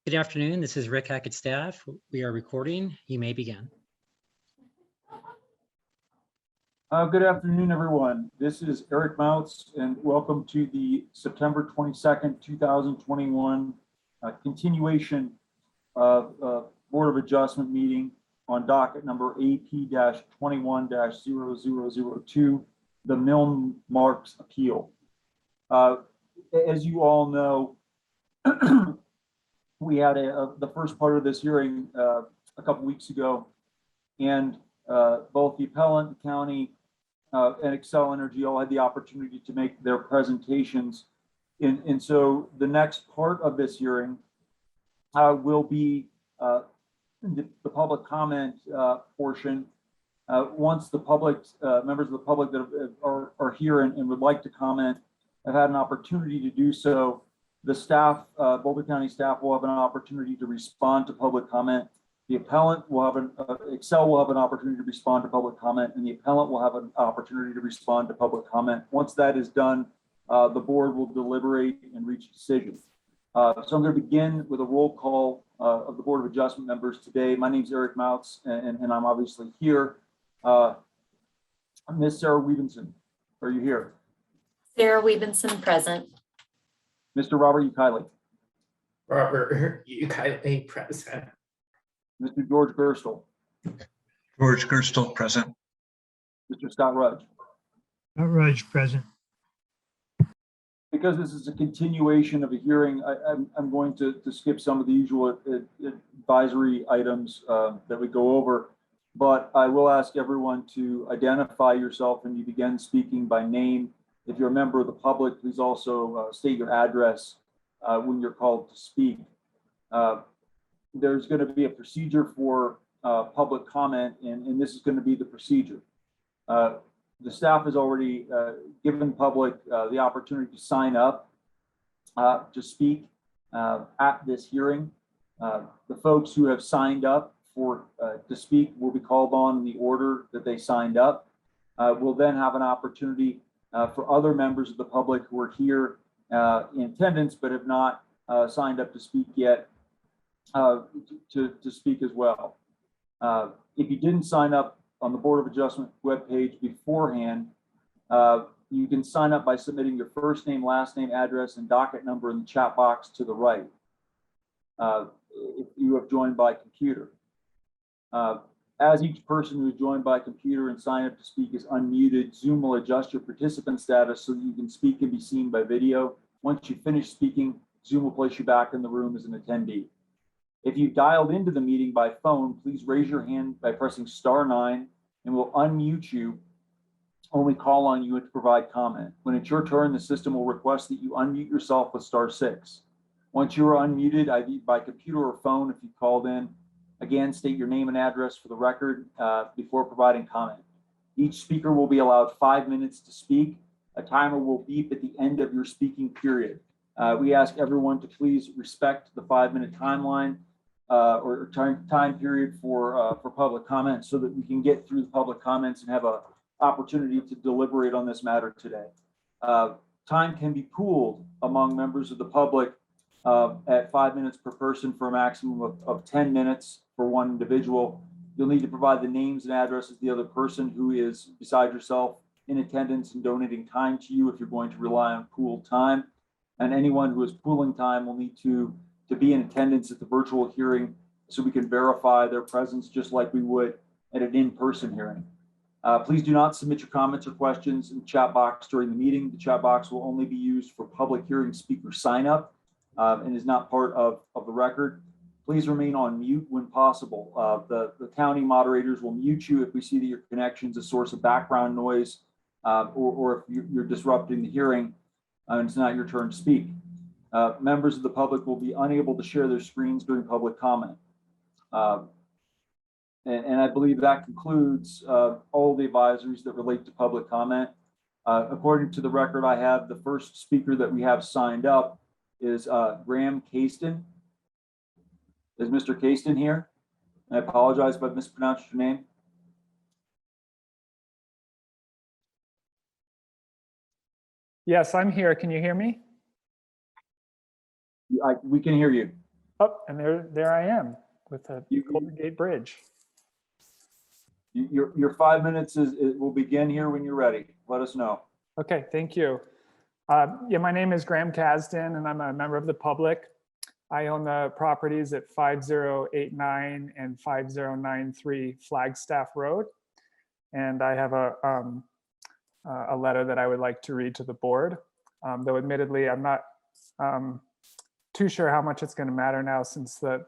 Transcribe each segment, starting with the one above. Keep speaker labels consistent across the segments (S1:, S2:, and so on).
S1: Good afternoon. This is Rick Hackett staff. We are recording. You may begin.
S2: Good afternoon, everyone. This is Eric Moutz, and welcome to the September 22nd, 2021 continuation of Board of Adjustment meeting on docket number AP-21-0002, the Milne-Marks appeal. As you all know, we had the first part of this hearing a couple weeks ago, and both the appellant, the county, and Excel Energy all had the opportunity to make their presentations. And so the next part of this hearing will be the public comment portion. Once the public, members of the public that are here and would like to comment have had an opportunity to do so, the staff, Boulder County staff, will have an opportunity to respond to public comment. The appellant will have Excel will have an opportunity to respond to public comment, and the appellant will have an opportunity to respond to public comment. Once that is done, the board will deliberate and reach a decision. So I'm going to begin with a roll call of the Board of Adjustment members today. My name is Eric Moutz, and I'm obviously here. Ms. Sarah Weavenson, are you here?
S3: Sarah Weavenson, present.
S2: Mr. Robert Ukaili.
S4: Robert Ukaili, present.
S2: Mr. George Gerstle.
S5: George Gerstle, present.
S2: Mr. Scott Rudge.
S6: Scott Rudge, present.
S2: Because this is a continuation of a hearing, I'm going to skip some of the usual advisory items that we go over, but I will ask everyone to identify yourself when you begin speaking by name. If you're a member of the public, please also state your address when you're called to speak. There's going to be a procedure for public comment, and this is going to be the procedure. The staff has already given public the opportunity to sign up to speak at this hearing. The folks who have signed up to speak will be called on in the order that they signed up. We'll then have an opportunity for other members of the public who are here in attendance but have not signed up to speak yet to speak as well. If you didn't sign up on the Board of Adjustment webpage beforehand, you can sign up by submitting your first name, last name, address, and docket number in the chat box to the right if you have joined by computer. As each person who is joined by computer and signed up to speak is unmuted, Zoom will adjust your participant status so that you can speak and be seen by video. Once you finish speaking, Zoom will place you back in the room as an attendee. If you dialed into the meeting by phone, please raise your hand by pressing *9 and we'll unmute you when we call on you to provide comment. When it's your turn, the system will request that you unmute yourself with *6. Once you are unmuted, either by computer or phone, if you called in, again, state your name and address for the record before providing comment. Each speaker will be allowed 5 minutes to speak. A timer will beep at the end of your speaking period. We ask everyone to please respect the 5-minute timeline or time period for public comment so that we can get through the public comments and have an opportunity to deliberate on this matter today. Time can be pooled among members of the public at 5 minutes per person for a maximum of 10 minutes for one individual. You'll need to provide the names and addresses of the other person who is beside yourself in attendance and donating time to you if you're going to rely on pooled time. And anyone who is pooling time will need to be in attendance at the virtual hearing so we can verify their presence just like we would at an in-person hearing. Please do not submit your comments or questions in the chat box during the meeting. The chat box will only be used for public hearing speaker sign up and is not part of the record. Please remain on mute when possible. The county moderators will mute you if we see that your connection is a source of background noise or if you're disrupting the hearing and it's not your turn to speak. Members of the public will be unable to share their screens during public comment. And I believe that concludes all the advisories that relate to public comment. According to the record I have, the first speaker that we have signed up is Graham Caston. Is Mr. Caston here? I apologize if I mispronounced your name.
S7: Yes, I'm here. Can you hear me?
S2: We can hear you.
S7: Oh, and there I am with the
S2: You-
S7: Golden Gate Bridge.
S2: Your 5 minutes it will begin here when you're ready. Let us know.
S7: Okay, thank you. Yeah, my name is Graham Kasdan, and I'm a member of the public. I own the properties at 5089 and 5093 Flagstaff Road. And I have a letter that I would like to read to the board. Though admittedly, I'm not too sure how much it's going to matter now since the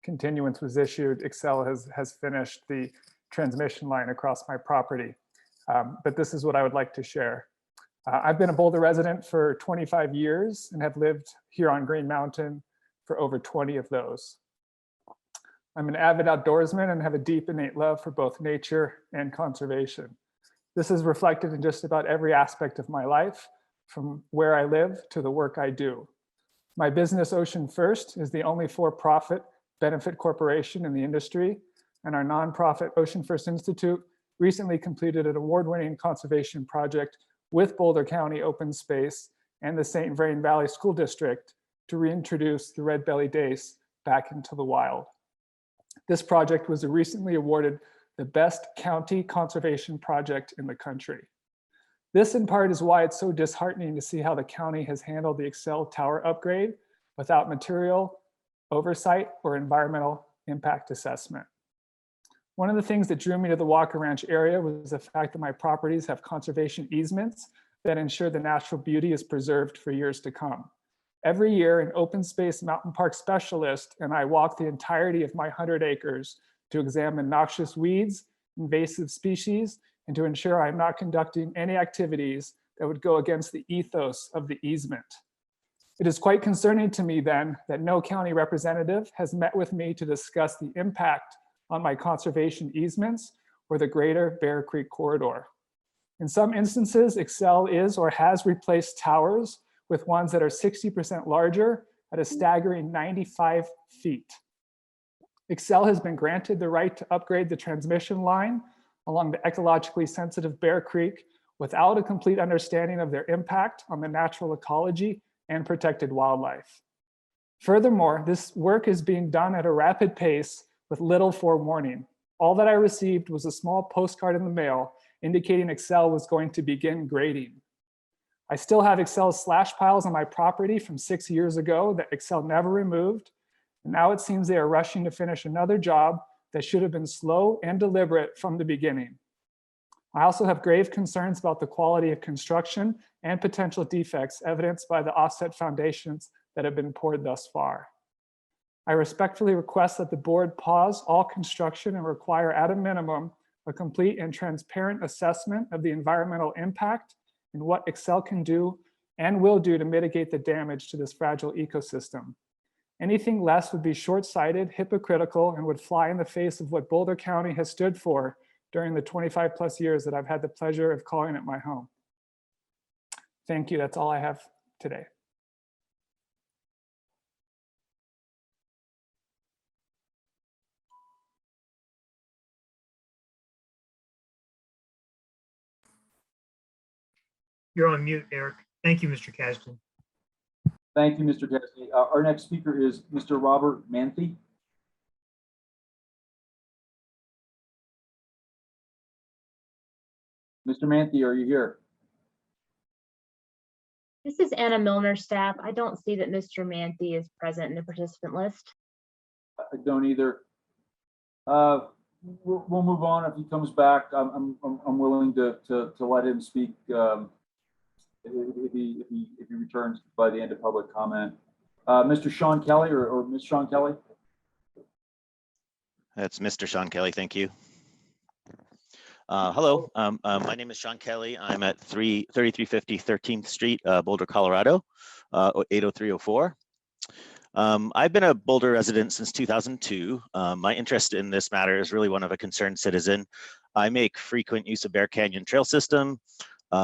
S7: continuance was issued. Excel has finished the transmission line across my property. But this is what I would like to share. I've been a Boulder resident for 25 years and have lived here on Green Mountain for over 20 of those. I'm an avid outdoorsman and have a deep innate love for both nature and conservation. This is reflected in just about every aspect of my life, from where I live to the work I do. My business, Ocean First, is the only for-profit benefit corporation in the industry, and our nonprofit Ocean First Institute recently completed an award-winning conservation project with Boulder County Open Space and the St. Vrain Valley School District to reintroduce the red-bellied dace back into the wild. This project was recently awarded the best county conservation project in the country. This in part is why it's so disheartening to see how the county has handled the Excel Tower upgrade without material oversight or environmental impact assessment. One of the things that drew me to the Walker Ranch area was the fact that my properties have conservation easements that ensure the natural beauty is preserved for years to come. Every year, an open space mountain park specialist and I walk the entirety of my 100 acres to examine noxious weeds, invasive species, and to ensure I'm not conducting any activities that would go against the ethos of the easement. It is quite concerning to me then that no county representative has met with me to discuss the impact on my conservation easements or the greater Bear Creek corridor. In some instances, Excel is or has replaced towers with ones that are 60% larger at a staggering 95 feet. Excel has been granted the right to upgrade the transmission line along the ecologically sensitive Bear Creek without a complete understanding of their impact on the natural ecology and protected wildlife. Furthermore, this work is being done at a rapid pace with little forewarning. All that I received was a small postcard in the mail indicating Excel was going to begin grading. I still have Excel slash piles on my property from 6 years ago that Excel never removed. And now it seems they are rushing to finish another job that should have been slow and deliberate from the beginning. I also have grave concerns about the quality of construction and potential defects evidenced by the offset foundations that have been poured thus far. I respectfully request that the board pause all construction and require at a minimum a complete and transparent assessment of the environmental impact and what Excel can do and will do to mitigate the damage to this fragile ecosystem. Anything less would be short-sighted, hypocritical, and would fly in the face of what Boulder County has stood for during the 25+ years that I've had the pleasure of calling it my home. Thank you, that's all I have today.
S6: You're on mute, Eric. Thank you, Mr. Kasdan.
S2: Thank you, Mr. Tessie. Our next speaker is Mr. Robert Manthe. Mr. Manthe, are you here?
S8: This is Anna Milner's staff. I don't see that Mr. Manthe is present in the participant list.
S2: I don't either. We'll move on. If he comes back, I'm willing to let him speak if he returns by the end of public comment. Mr. Sean Kelly or Ms. Sean Kelly?
S9: That's Mr. Sean Kelly. Thank you. Hello, my name is Sean Kelly. I'm at 3350 13th Street, Boulder, Colorado, 80304. I've been a Boulder resident since 2002. My interest in this matter is really one of a concerned citizen. I make frequent use of Bear Canyon Trail System.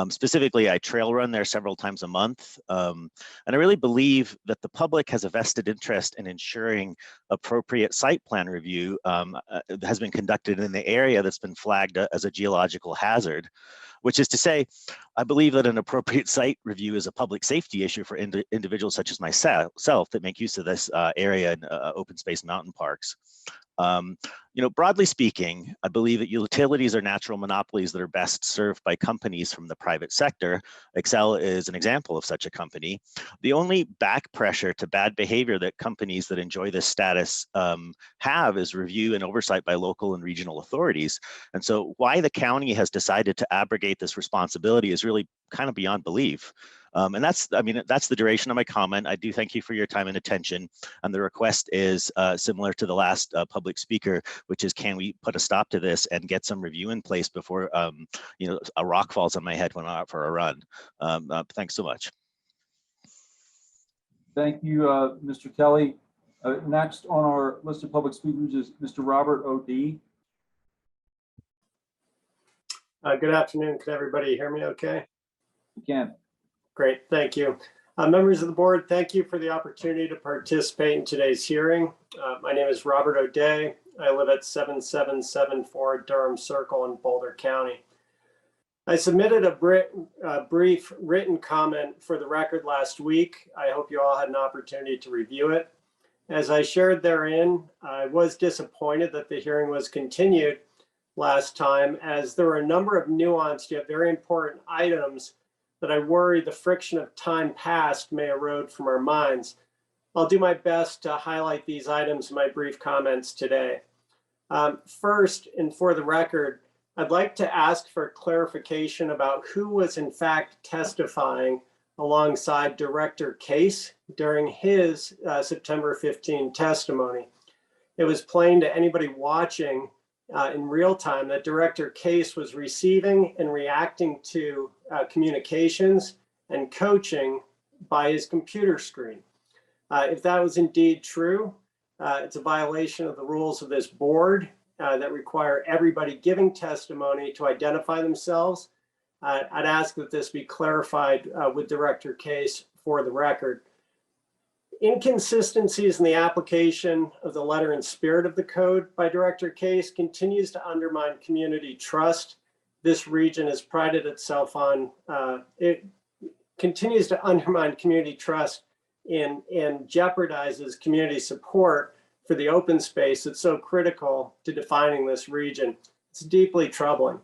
S9: Specifically, I trail run there several times a month. And I really believe that the public has a vested interest in ensuring appropriate site plan review has been conducted in the area that's been flagged as a geological hazard, which is to say, I believe that an appropriate site review is a public safety issue for individuals such as myself that make use of this area in open space mountain parks. Broadly speaking, I believe that utilities are natural monopolies that are best served by companies from the private sector. Xcel is an example of such a company. The only back pressure to bad behavior that companies that enjoy this status have is review and oversight by local and regional authorities. And so why the county has decided to abrogate this responsibility is really kind of beyond belief. And that's the duration of my comment. I do thank you for your time and attention. And the request is similar to the last public speaker, which is, can we put a stop to this and get some review in place before a rock falls on my head when I'm out for a run. Thanks so much.
S2: Thank you, Mr. Kelly. Next on our list of public speakers is Mr. Robert O'D.
S10: Good afternoon. Can everybody hear me okay?
S2: You can.
S10: Great, thank you. Members of the board, thank you for the opportunity to participate in today's hearing. My name is Robert O'Day. I live at 7774 Durham Circle in Boulder County. I submitted a brief written comment for the record last week. I hope you all had an opportunity to review it. As I shared therein, I was disappointed that the hearing was continued last time, as there were a number of nuanced yet very important items that I worry the friction of time past may erode from our minds. I'll do my best to highlight these items in my brief comments today. First, and for the record, I'd like to ask for clarification about who was in fact testifying alongside Director Case during his September 15 testimony. It was plain to anybody watching in real time that Director Case was receiving and reacting to communications and coaching by his computer screen. If that was indeed true, it's a violation of the rules of this board that require everybody giving testimony to identify themselves. I'd ask that this be clarified with Director Case for the record. Inconsistencies in the application of the letter and spirit of the code by Director Case continues to undermine community trust. This region has prided itself on, it continues to undermine community trust and jeopardizes community support for the open space that's so critical to defining this region. It's deeply troubling.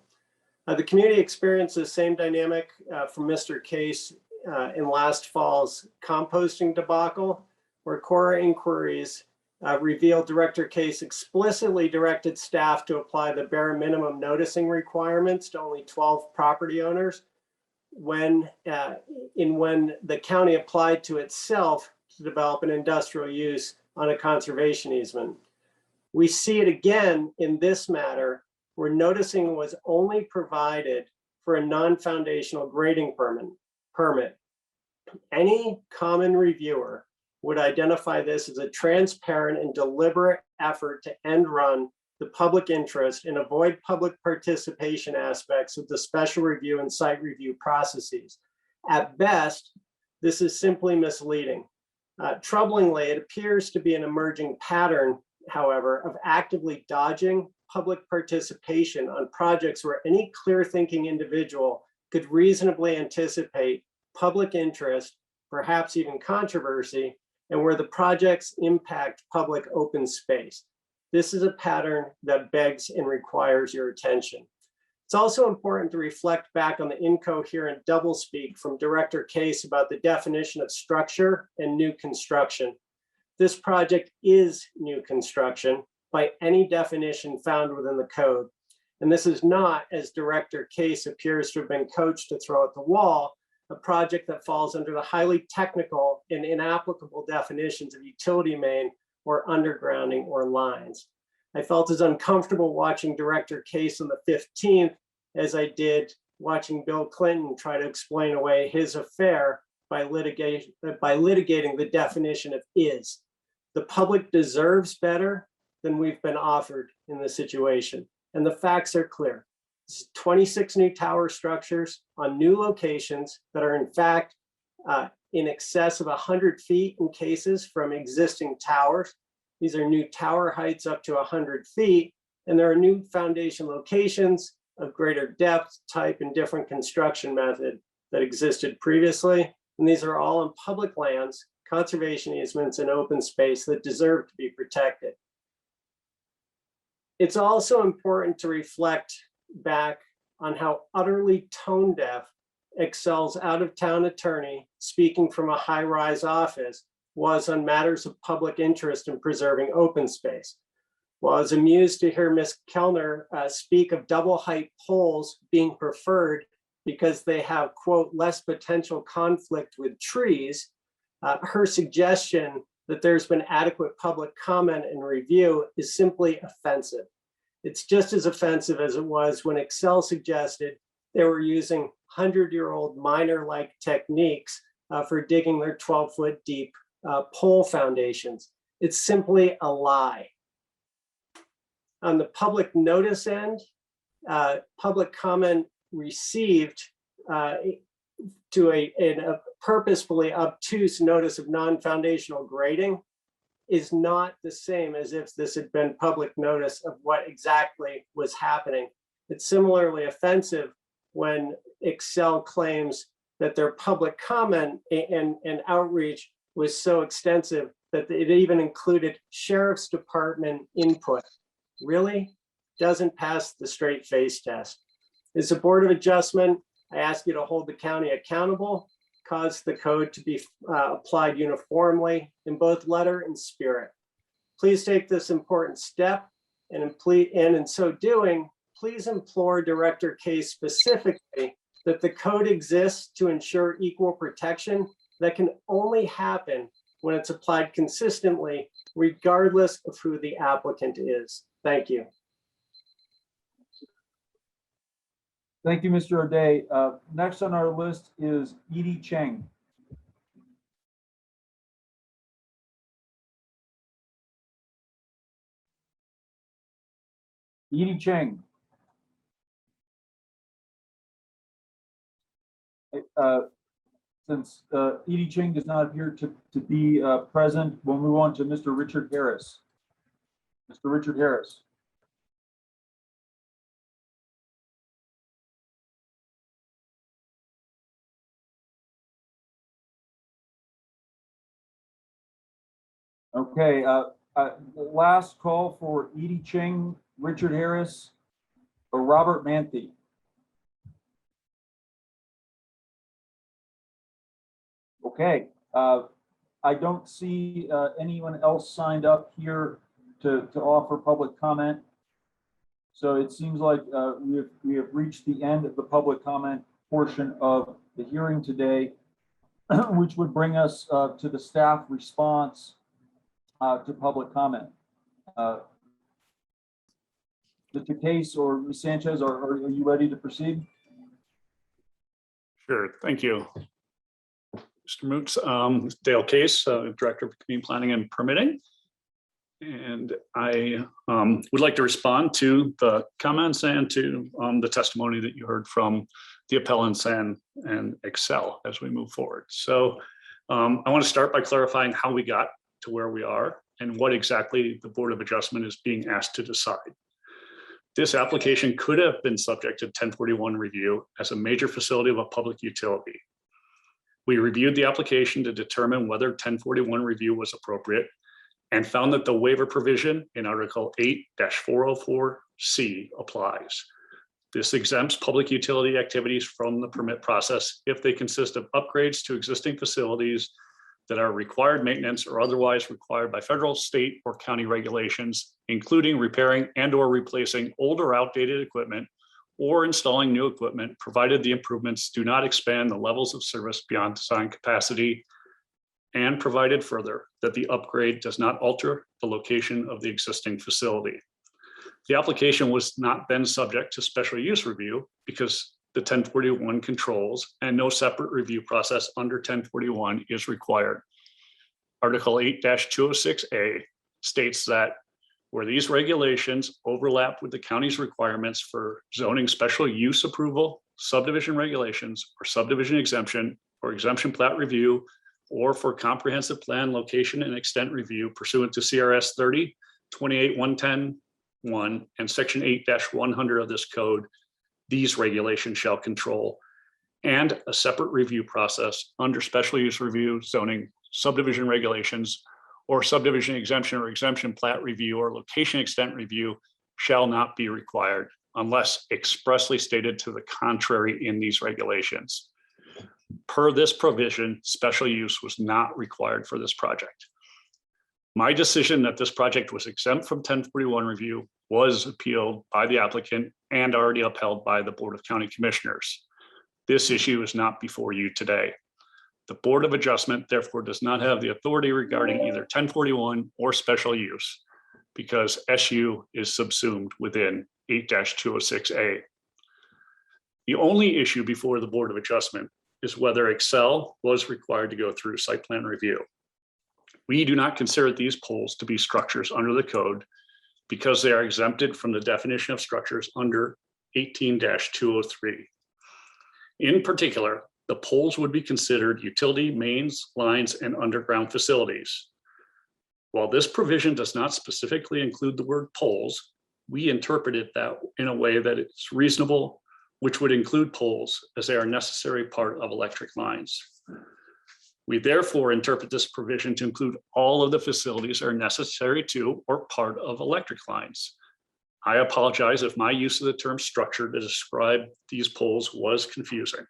S10: The community experienced the same dynamic from Mr. Case in last fall's composting debacle, where Cora inquiries revealed Director Case explicitly directed staff to apply the bare minimum noticing requirements to only 12 property owners when the county applied to itself to develop an industrial use on a conservation easement. We see it again in this matter, where noticing was only provided for a non-foundational grading permit. Any common reviewer would identify this as a transparent and deliberate effort to end run the public interest and avoid public participation aspects of the special review and site review processes. At best, this is simply misleading. Troublingly, it appears to be an emerging pattern, however, of actively dodging public participation on projects where any clear-thinking individual could reasonably anticipate public interest, perhaps even controversy, and where the projects impact public open space. This is a pattern that begs and requires your attention. It's also important to reflect back on the incoherent doublespeak from Director Case about the definition of structure and new construction. This project is new construction by any definition found within the code. And this is not, as Director Case appears to have been coached to throw at the wall, a project that falls under the highly technical and inapplicable definitions of utility main or undergrounding or lines. I felt as uncomfortable watching Director Case on the 15th as I did watching Bill Clinton try to explain away his affair by litigating the definition of is. The public deserves better than we've been offered in this situation. And the facts are clear. 26 new tower structures on new locations that are in fact in excess of 100 feet in cases from existing towers. These are new tower heights up to 100 feet, and there are new foundation locations of greater depth, type, and different construction method that existed previously. And these are all on public lands, conservation easements, and open space that deserve to be protected. It's also important to reflect back on how utterly tone deaf Excel's out-of-town attorney, speaking from a high-rise office, was on matters of public interest in preserving open space. Well, I was amused to hear Ms. Kellner speak of double height poles being preferred because they have, quote, less potential conflict with trees. Her suggestion that there's been adequate public comment and review is simply offensive. It's just as offensive as it was when Excel suggested they were using 100-year-old miner-like techniques for digging their 12-foot deep pole foundations. It's simply a lie. On the public notice end, public comment received to a purposefully obtuse notice of non-foundational grading is not the same as if this had been public notice of what exactly was happening. It's similarly offensive when Excel claims that their public comment and outreach was so extensive that it even included Sheriff's Department input. Really? Doesn't pass the straight face test. As a Board of Adjustment, I ask you to hold the county accountable, cause the code to be applied uniformly in both letter and spirit. Please take this important step, and in so doing, please implore Director Case specifically that the code exists to ensure equal protection that can only happen when it's applied consistently, regardless of who the applicant is. Thank you.
S2: Thank you, Mr. O'Day. Next on our list is Edie Cheng. Edie Cheng. Since Edie Cheng is not here to be present, we'll move on to Mr. Richard Harris. Mr. Richard Harris. Okay, last call for Edie Cheng, Richard Harris, or Robert Manthe. Okay, I don't see anyone else signed up here to offer public comment. So it seems like we have reached the end of the public comment portion of the hearing today, which would bring us to the staff response to public comment. Mr. Case or Ms. Sanchez, are you ready to proceed?
S11: Sure, thank you. Mr. Moots, Dale Case, Director of Community Planning and Permitting. And I would like to respond to the comments and to the testimony that you heard from the appellants and Excel as we move forward. So I want to start by clarifying how we got to where we are and what exactly the Board of Adjustment is being asked to decide. This application could have been subject to 1041 review as a major facility of a public utility. We reviewed the application to determine whether 1041 review was appropriate and found that the waiver provision in Article 8-404C applies. This exempts public utility activities from the permit process if they consist of upgrades to existing facilities that are required maintenance or otherwise required by federal, state, or county regulations, including repairing and or replacing old or outdated equipment or installing new equipment, provided the improvements do not expand the levels of service beyond design capacity, and provided further that the upgrade does not alter the location of the existing facility. The application was not then subject to special use review because the 1041 controls and no separate review process under 1041 is required. Article 8-206A states that where these regulations overlap with the county's requirements for zoning special use approval, subdivision regulations, or subdivision exemption, or exemption plat review, or for comprehensive plan location and extent review pursuant to CRS 30, 28-110-1, and Section 8-100 of this code, these regulations shall control, and a separate review process under special use review, zoning, subdivision regulations, or subdivision exemption or exemption plat review or location extent review shall not be required unless expressly stated to the contrary in these regulations. Per this provision, special use was not required for this project. My decision that this project was exempt from 1041 review was appealed by the applicant and already upheld by the Board of County Commissioners. This issue is not before you today. The Board of Adjustment therefore does not have the authority regarding either 1041 or special use because SU is subsumed within 8-206A. The only issue before the Board of Adjustment is whether Excel was required to go through site plan review. We do not consider these poles to be structures under the code because they are exempted from the definition of structures under 18-203. In particular, the poles would be considered utility mains, lines, and underground facilities. While this provision does not specifically include the word poles, we interpret it that in a way that it's reasonable, which would include poles as they are a necessary part of electric lines. We therefore interpret this provision to include all of the facilities that are necessary to or part of electric lines. I apologize if my use of the term structure to describe these poles was confusing.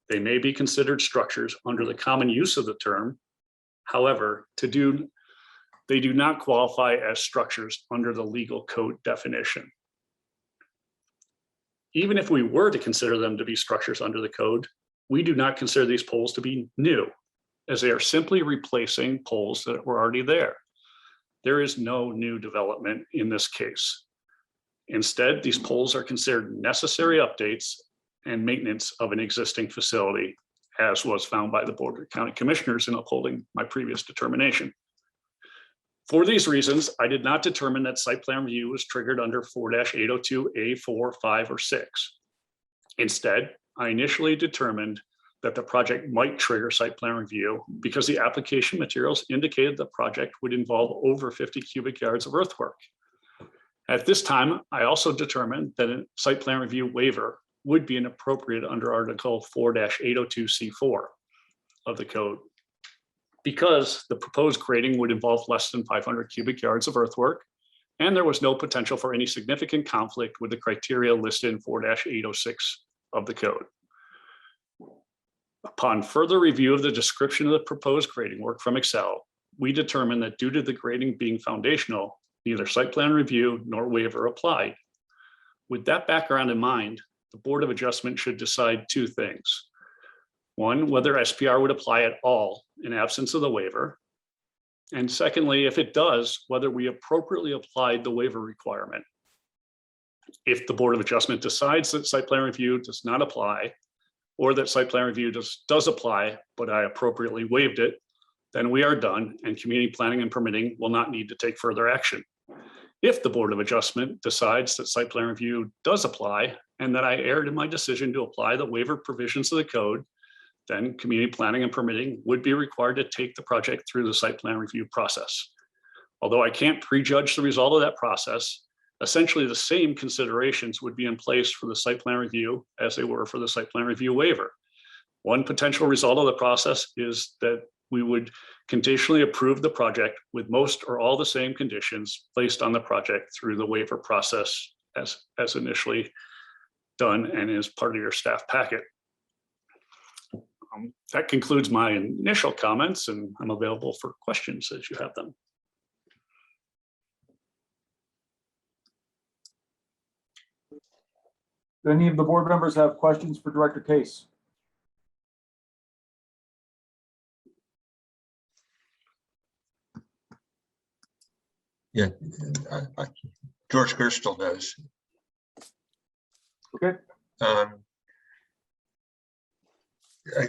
S11: They may be considered structures under the common use of the term. However, they do not qualify as structures under the legal code definition. Even if we were to consider them to be structures under the code, we do not consider these poles to be new, as they are simply replacing poles that were already there. There is no new development in this case. Instead, these poles are considered necessary updates and maintenance of an existing facility, as was found by the Board of County Commissioners in upholding my previous determination. For these reasons, I did not determine that site plan review was triggered under 4-802A4, 5, or 6. Instead, I initially determined that the project might trigger site plan review because the application materials indicated the project would involve over 50 cubic yards of earthwork. At this time, I also determined that a site plan review waiver would be inappropriate under Article 4-802C4 of the code because the proposed grading would involve less than 500 cubic yards of earthwork, and there was no potential for any significant conflict with the criteria listed in 4-806 of the code. Upon further review of the description of the proposed grading work from Excel, we determined that due to the grading being foundational, neither site plan review nor waiver applied. With that background in mind, the Board of Adjustment should decide two things. One, whether SPR would apply at all in absence of the waiver. And secondly, if it does, whether we appropriately applied the waiver requirement. If the Board of Adjustment decides that site plan review does not apply, or that site plan review does apply, but I appropriately waived it, then we are done and community planning and permitting will not need to take further action. If the Board of Adjustment decides that site plan review does apply and that I erred in my decision to apply the waiver provisions of the code, then community planning and permitting would be required to take the project through the site plan review process. Although I can't prejudge the result of that process, essentially the same considerations would be in place for the site plan review as they were for the site plan review waiver. One potential result of the process is that we would conditionally approve the project with most or all the same conditions placed on the project through the waiver process as initially done and is part of your staff packet. That concludes my initial comments, and I'm available for questions as you have them.
S2: Do any of the board members have questions for Director Case?
S5: Yeah, George Gerstle does.
S2: Okay.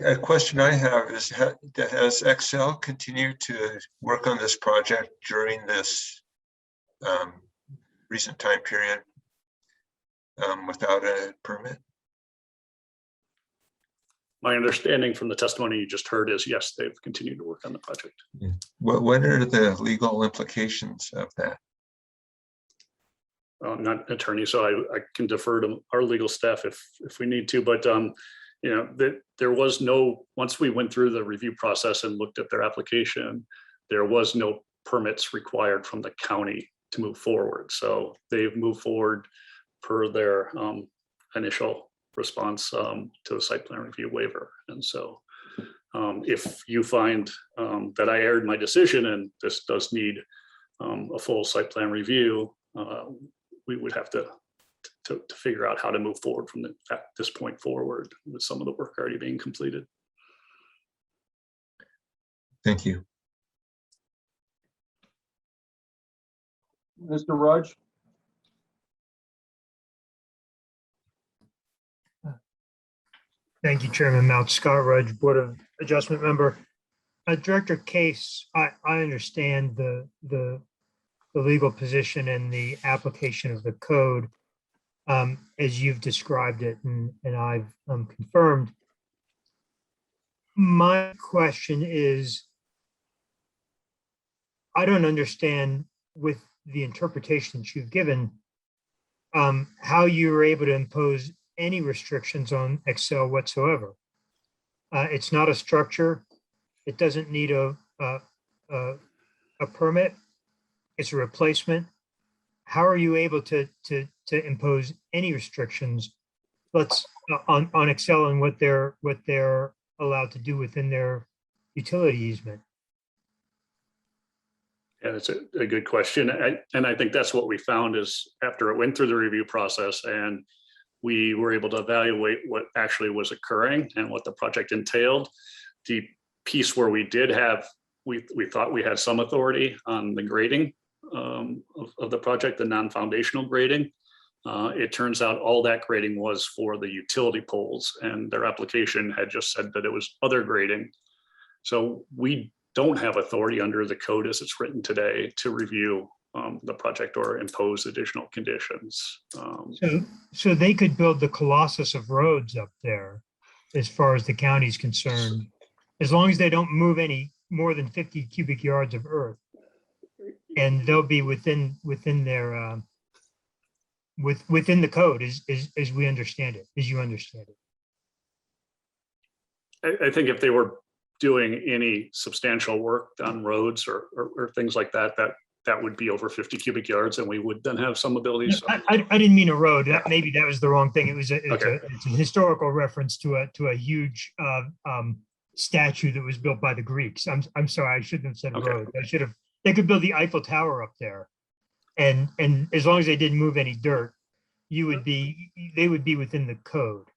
S5: A question I have is, has Excel continued to work on this project during this recent time period without a permit?
S11: My understanding from the testimony you just heard is yes, they've continued to work on the project.
S5: What are the legal implications of that?
S11: not attorney, so I can defer to our legal staff if we need to, but you know, that there was no, once we went through the review process and looked at their application, there was no permits required from the county to move forward. So they've moved forward per their initial response to the site plan review waiver. And so if you find that I erred in my decision and this does need a full site plan review, we would have to figure out how to move forward from at this point forward with some of the work already being completed.
S5: Thank you.
S2: Mr. Rudge?
S6: Thank you, Chairman Mount. Scott Rudge, Board of Adjustment member. Director Case, I understand the legal position and the application of the code as you've described it, and I've confirmed. My question is, I don't understand with the interpretations you've given, how you were able to impose any restrictions on Excel whatsoever. It's not a structure. It doesn't need a permit. It's a replacement. How are you able to impose any restrictions on Excel and what they're allowed to do within their utility easement?
S11: Yeah, that's a good question. And I think that's what we found is after it went through the review process and we were able to evaluate what actually was occurring and what the project entailed. The piece where we did have, we thought we had some authority on the grading of the project, the non-foundational grading. It turns out all that grading was for the utility poles, and their application had just said that it was other grading. So we don't have authority under the code as it's written today to review the project or impose additional conditions.
S6: So they could build the colossus of roads up there as far as the county's concerned, as long as they don't move any more than 50 cubic yards of earth. And they'll be within their within the code as we understand it, as you understand it.
S11: I think if they were doing any substantial work on roads or things like that, that would be over 50 cubic yards, and we would then have some abilities.
S6: I didn't mean a road. Maybe that was the wrong thing. It's a historical reference to a huge statue that was built by the Greeks. I'm sorry, I shouldn't have said road. They could build the Eiffel Tower up there, and as long as they didn't move any dirt, they would be within the code.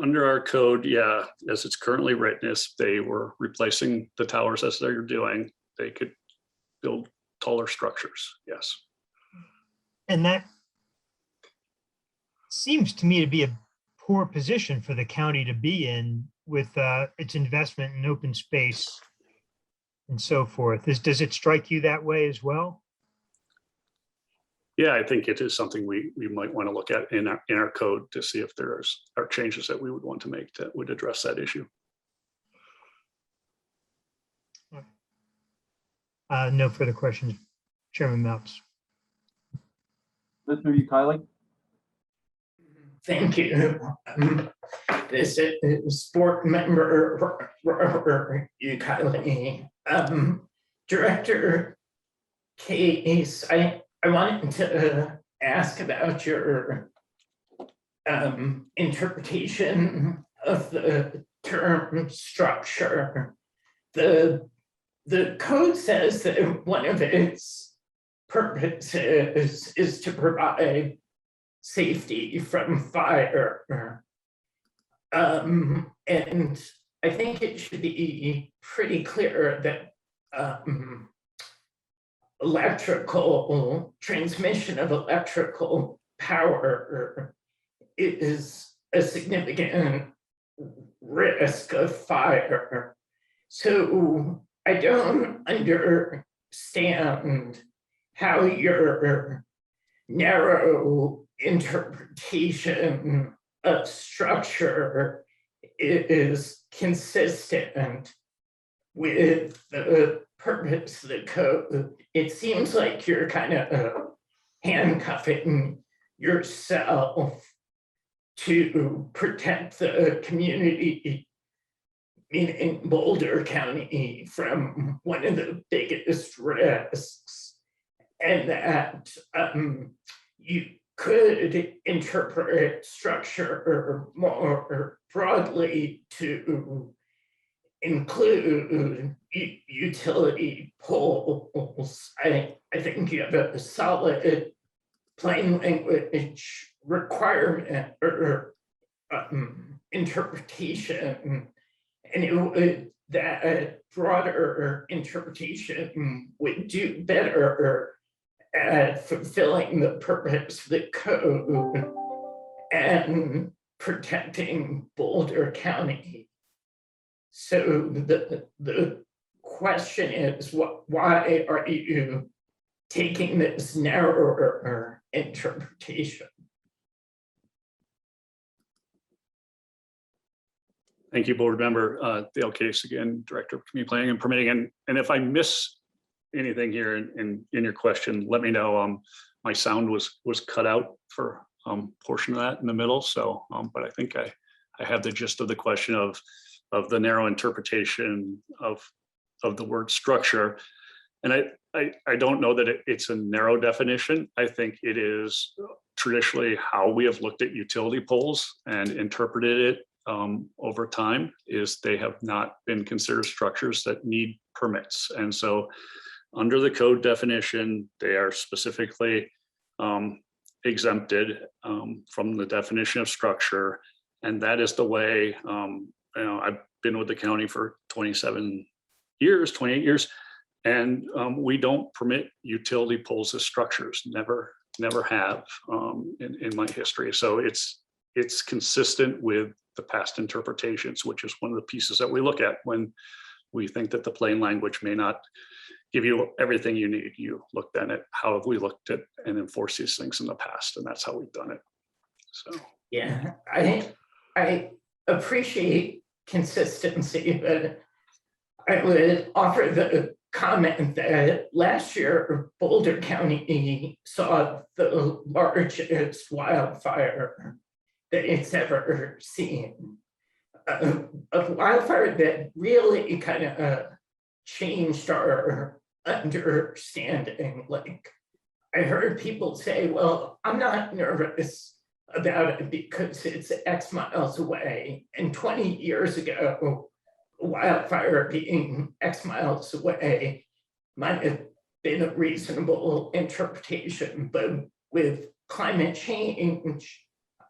S11: Under our code, yeah, as it's currently written, if they were replacing the towers as they're doing, they could build taller structures, yes.
S6: And that seems to me to be a poor position for the county to be in with its investment in open space and so forth. Does it strike you that way as well?
S11: Yeah, I think it is something we might want to look at in our code to see if there are changes that we would want to make that would address that issue.
S6: No further questions, Chairman Meltz.
S2: Mr. Ukaili?
S4: Thank you. This is board member Ukaili. Director Case, I wanted to ask about your interpretation of the term structure. The code says that one of its purposes is to provide safety from fire. And I think it should be pretty clear that electrical transmission of electrical power is a significant risk of fire. So I don't understand how your narrow interpretation of structure is consistent with the purpose of the code. It seems like you're kind of handcuffing yourself to protect the community, meaning Boulder County, from one of the biggest risks, and that you could interpret structure more broadly to include utility poles. I think you have a solid plain language requirement or interpretation, and it would, that broader interpretation would do better at fulfilling the purpose of the code and protecting Boulder County. So the question is, why are you taking this narrower interpretation?
S11: Thank you, board member Dale Case, again, Director of Community Planning and Permitting. And if I miss anything here in your question, let me know. My sound was cut out for portion of that in the middle. So, but I think I have the gist of the question of the narrow interpretation of the word structure. And I don't know that it's a narrow definition. I think it is traditionally how we have looked at utility poles and interpreted it over time, is they have not been considered structures that need permits. And so under the code definition, they are specifically exempted from the definition of structure. And that is the way, I've been with the county for 28 years, and we don't permit utility poles as structures, never have in my history. So it's consistent with the past interpretations, which is one of the pieces that we look at when we think that the plain language may not give you everything you need. You look then at how have we looked at and enforced these things in the past, and that's how we've done it. So
S4: yeah, I appreciate consistency, but I would offer the comment that last year Boulder County saw the largest wildfire that it's ever seen. A wildfire that really kind of changed our understanding. Like, I heard people say, well, I'm not nervous about it because it's X miles away. And 20 years ago, wildfire being X miles away might have been a reasonable interpretation, but with climate change,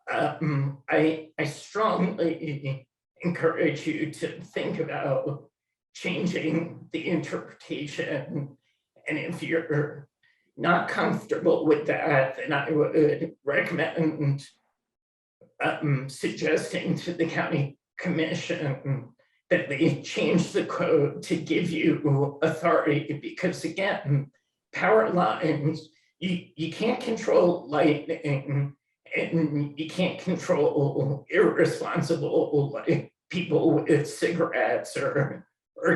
S4: I strongly encourage you to think about changing the interpretation. And if you're not comfortable with that, then I would recommend suggesting to the county commission that they change the code to give you authority, because again, power lines, you can't control lightning, and you can't control irresponsible like people with cigarettes or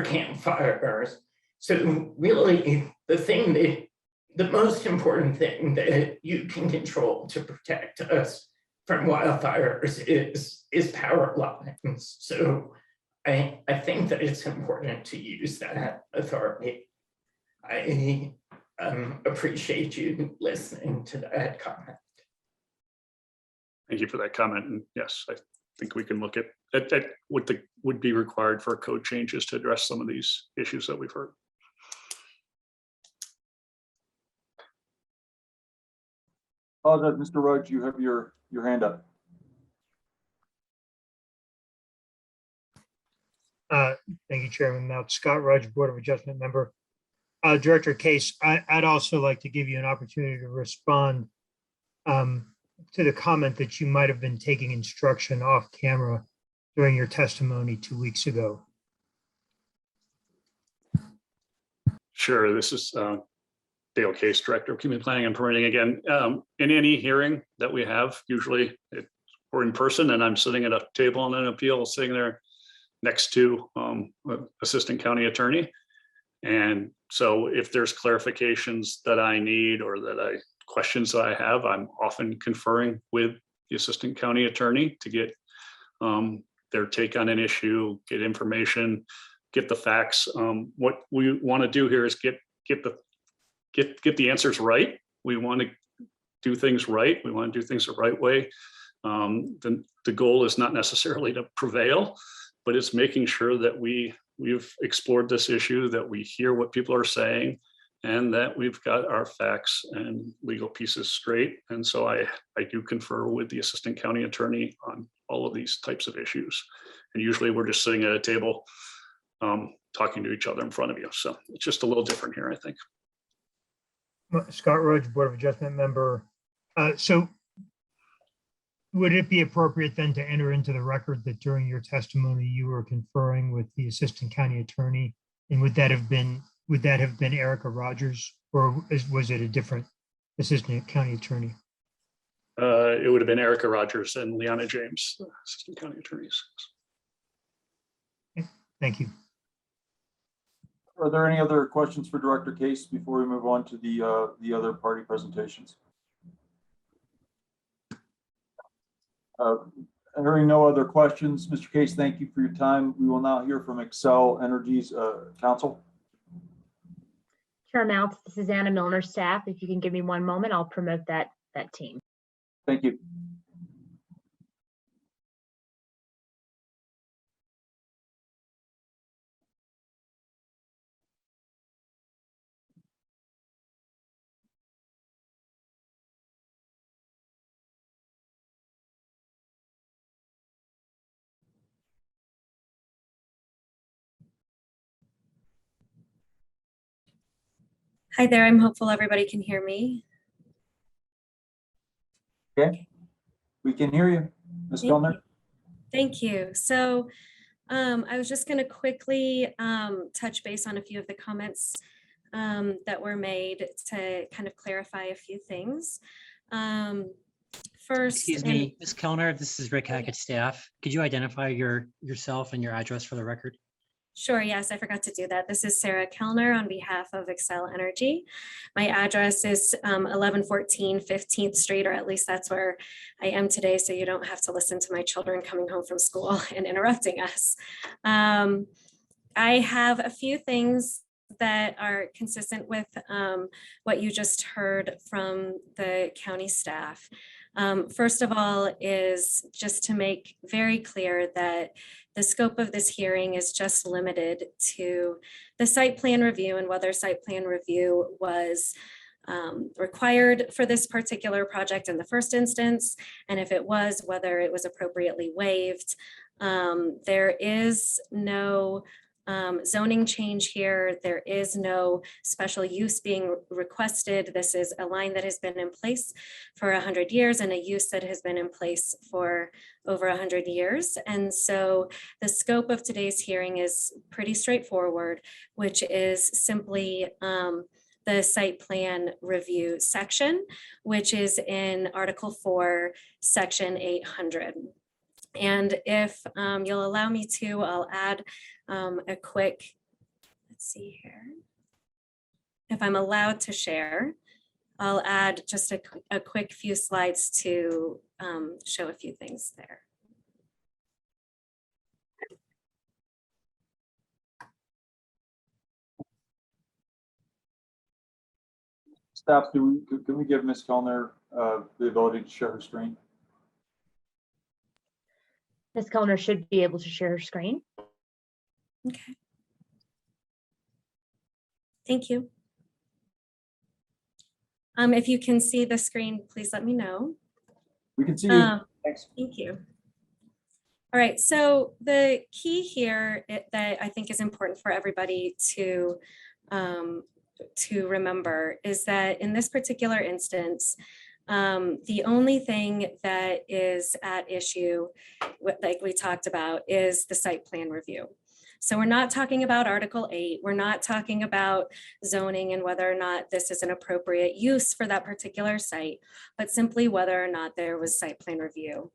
S4: campfires. So really the most important thing that you can control to protect us from wildfires is power lines. So I think that it's important to use that authority. I appreciate you listening to that comment.
S11: thank you for that comment. And yes, I think we can look at what would be required for code changes to address some of these issues that we've heard.
S2: Mr. Rhodes, you have your hand up.
S6: Thank you, Chairman. Now, Scott Rudge, Board of Adjustment member. Director Case, I'd also like to give you an opportunity to respond to the comment that you might have been taking instruction off camera during your testimony 2 weeks ago.
S11: Sure, this is Dale Case, Director of Community Planning and Permitting again. In any hearing that we have, usually we're in person and I'm sitting at a table on an appeal, sitting there next to Assistant County Attorney. And so if there's clarifications that I need or that I questions that I have, I'm often conferring with the assistant county attorney to get their take on an issue, get information, get the facts. What we want to do here is get the answers right. We want to do things right. We want to do things the right way. The goal is not necessarily to prevail, but it's making sure that we've explored this issue, that we hear what people are saying, and that we've got our facts and legal pieces straight. And so I do confer with the assistant county attorney on all of these types of issues. And usually we're just sitting at a table talking to each other in front of you. So it's just a little different here, I think.
S6: Scott Rhodes, Board of Adjustment member. So would it be appropriate then to enter into the record that during your testimony you were conferring with the assistant county attorney? And would that have been Erica Rogers, or was it a different assistant county attorney?
S11: It would have been Erica Rogers and Liana James, the assistant county attorneys.
S6: Okay, thank you.
S2: Are there any other questions for Director Case before we move on to the other party presentations? Hearing no other questions, Mr. Case, thank you for your time. We will now hear from Excel Energy's counsel.
S8: Chair Mounts, this is Anna Milner, staff. If you can give me one moment, I'll promote that team.
S2: Thank you.
S12: Hi there, I'm hopeful everybody can hear me.
S2: Okay, we can hear you, Ms. Kellner.
S12: Thank you. So I was just going to quickly touch base on a few of the comments that were made to kind of clarify a few things. First,
S1: Excuse me, Ms. Kellner, this is Rick Hackett, staff. Could you identify yourself and your address for the record?
S12: Sure, yes, I forgot to do that. This is Sarah Kellner on behalf of Excel Energy. My address is 1114 15th Street, or at least that's where I am today, so you don't have to listen to my children coming home from school and interrupting us. I have a few things that are consistent with what you just heard from the county staff. First of all is just to make very clear that the scope of this hearing is just limited to the site plan review and whether site plan review was required for this particular project in the first instance, and if it was, whether it was appropriately waived. There is no zoning change here. There is no special use being requested. This is a line that has been in place for 100 years and a use that has been in place for over 100 years. And so the scope of today's hearing is pretty straightforward, which is simply the site plan review section, which is in Article 4, Section 800. And if you'll allow me to, I'll add a quick, let's see here. If I'm allowed to share, I'll add just a quick few slides to show a few things there.
S2: Staff, can we give Ms. Kellner the ability to share her screen?
S8: Ms. Kellner should be able to share her screen.
S12: Okay. Thank you. If you can see the screen, please let me know.
S2: We can see you. Thanks.
S12: Thank you. All right, so the key here that I think is important for everybody to remember is that in this particular instance, the only thing that is at issue, like we talked about, is the site plan review. So we're not talking about Article 8. We're not talking about zoning and whether or not this is an appropriate use for that particular site, but simply whether or not there was site plan review.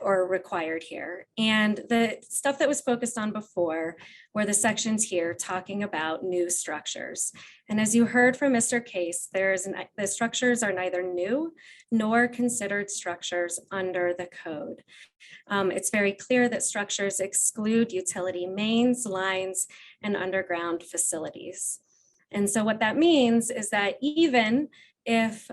S12: or required here. And the stuff that was focused on before were the sections here talking about new structures. And as you heard from Mr. Case, the structures are neither new nor considered structures under the code. It's very clear that structures exclude utility mains, lines, and underground facilities. And so what that means is that even if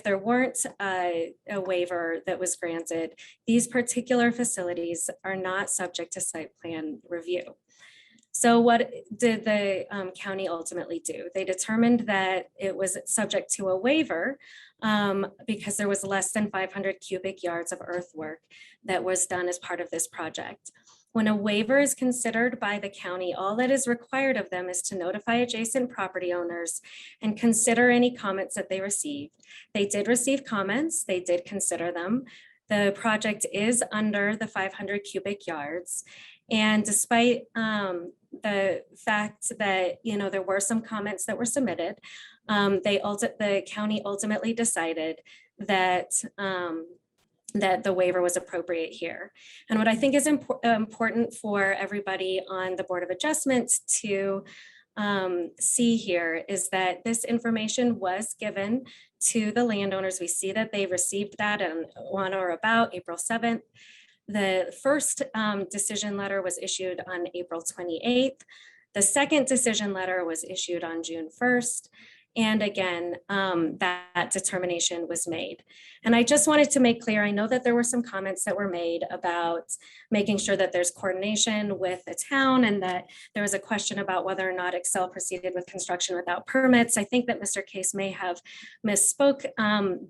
S12: there weren't a waiver that was granted, these particular facilities are not subject to site plan review. So what did the county ultimately do? They determined that it was subject to a waiver because there was less than 500 cubic yards of earthwork that was done as part of this project. When a waiver is considered by the county, all that is required of them is to notify adjacent property owners and consider any comments that they received. They did receive comments, they did consider them. The project is under the 500 cubic yards. And despite the fact that, there were some comments that were submitted, the county ultimately decided that that the waiver was appropriate here. And what I think is important for everybody on the Board of Adjustment to see here is that this information was given to the landowners. We see that they received that on or about April 7th. The first decision letter was issued on April 28th. The second decision letter was issued on June 1st. And again, that determination was made. And I just wanted to make clear, I know that there were some comments that were made about making sure that there's coordination with the town and that there was a question about whether or not Excel proceeded with construction without permits. I think that Mr. Case may have misspoke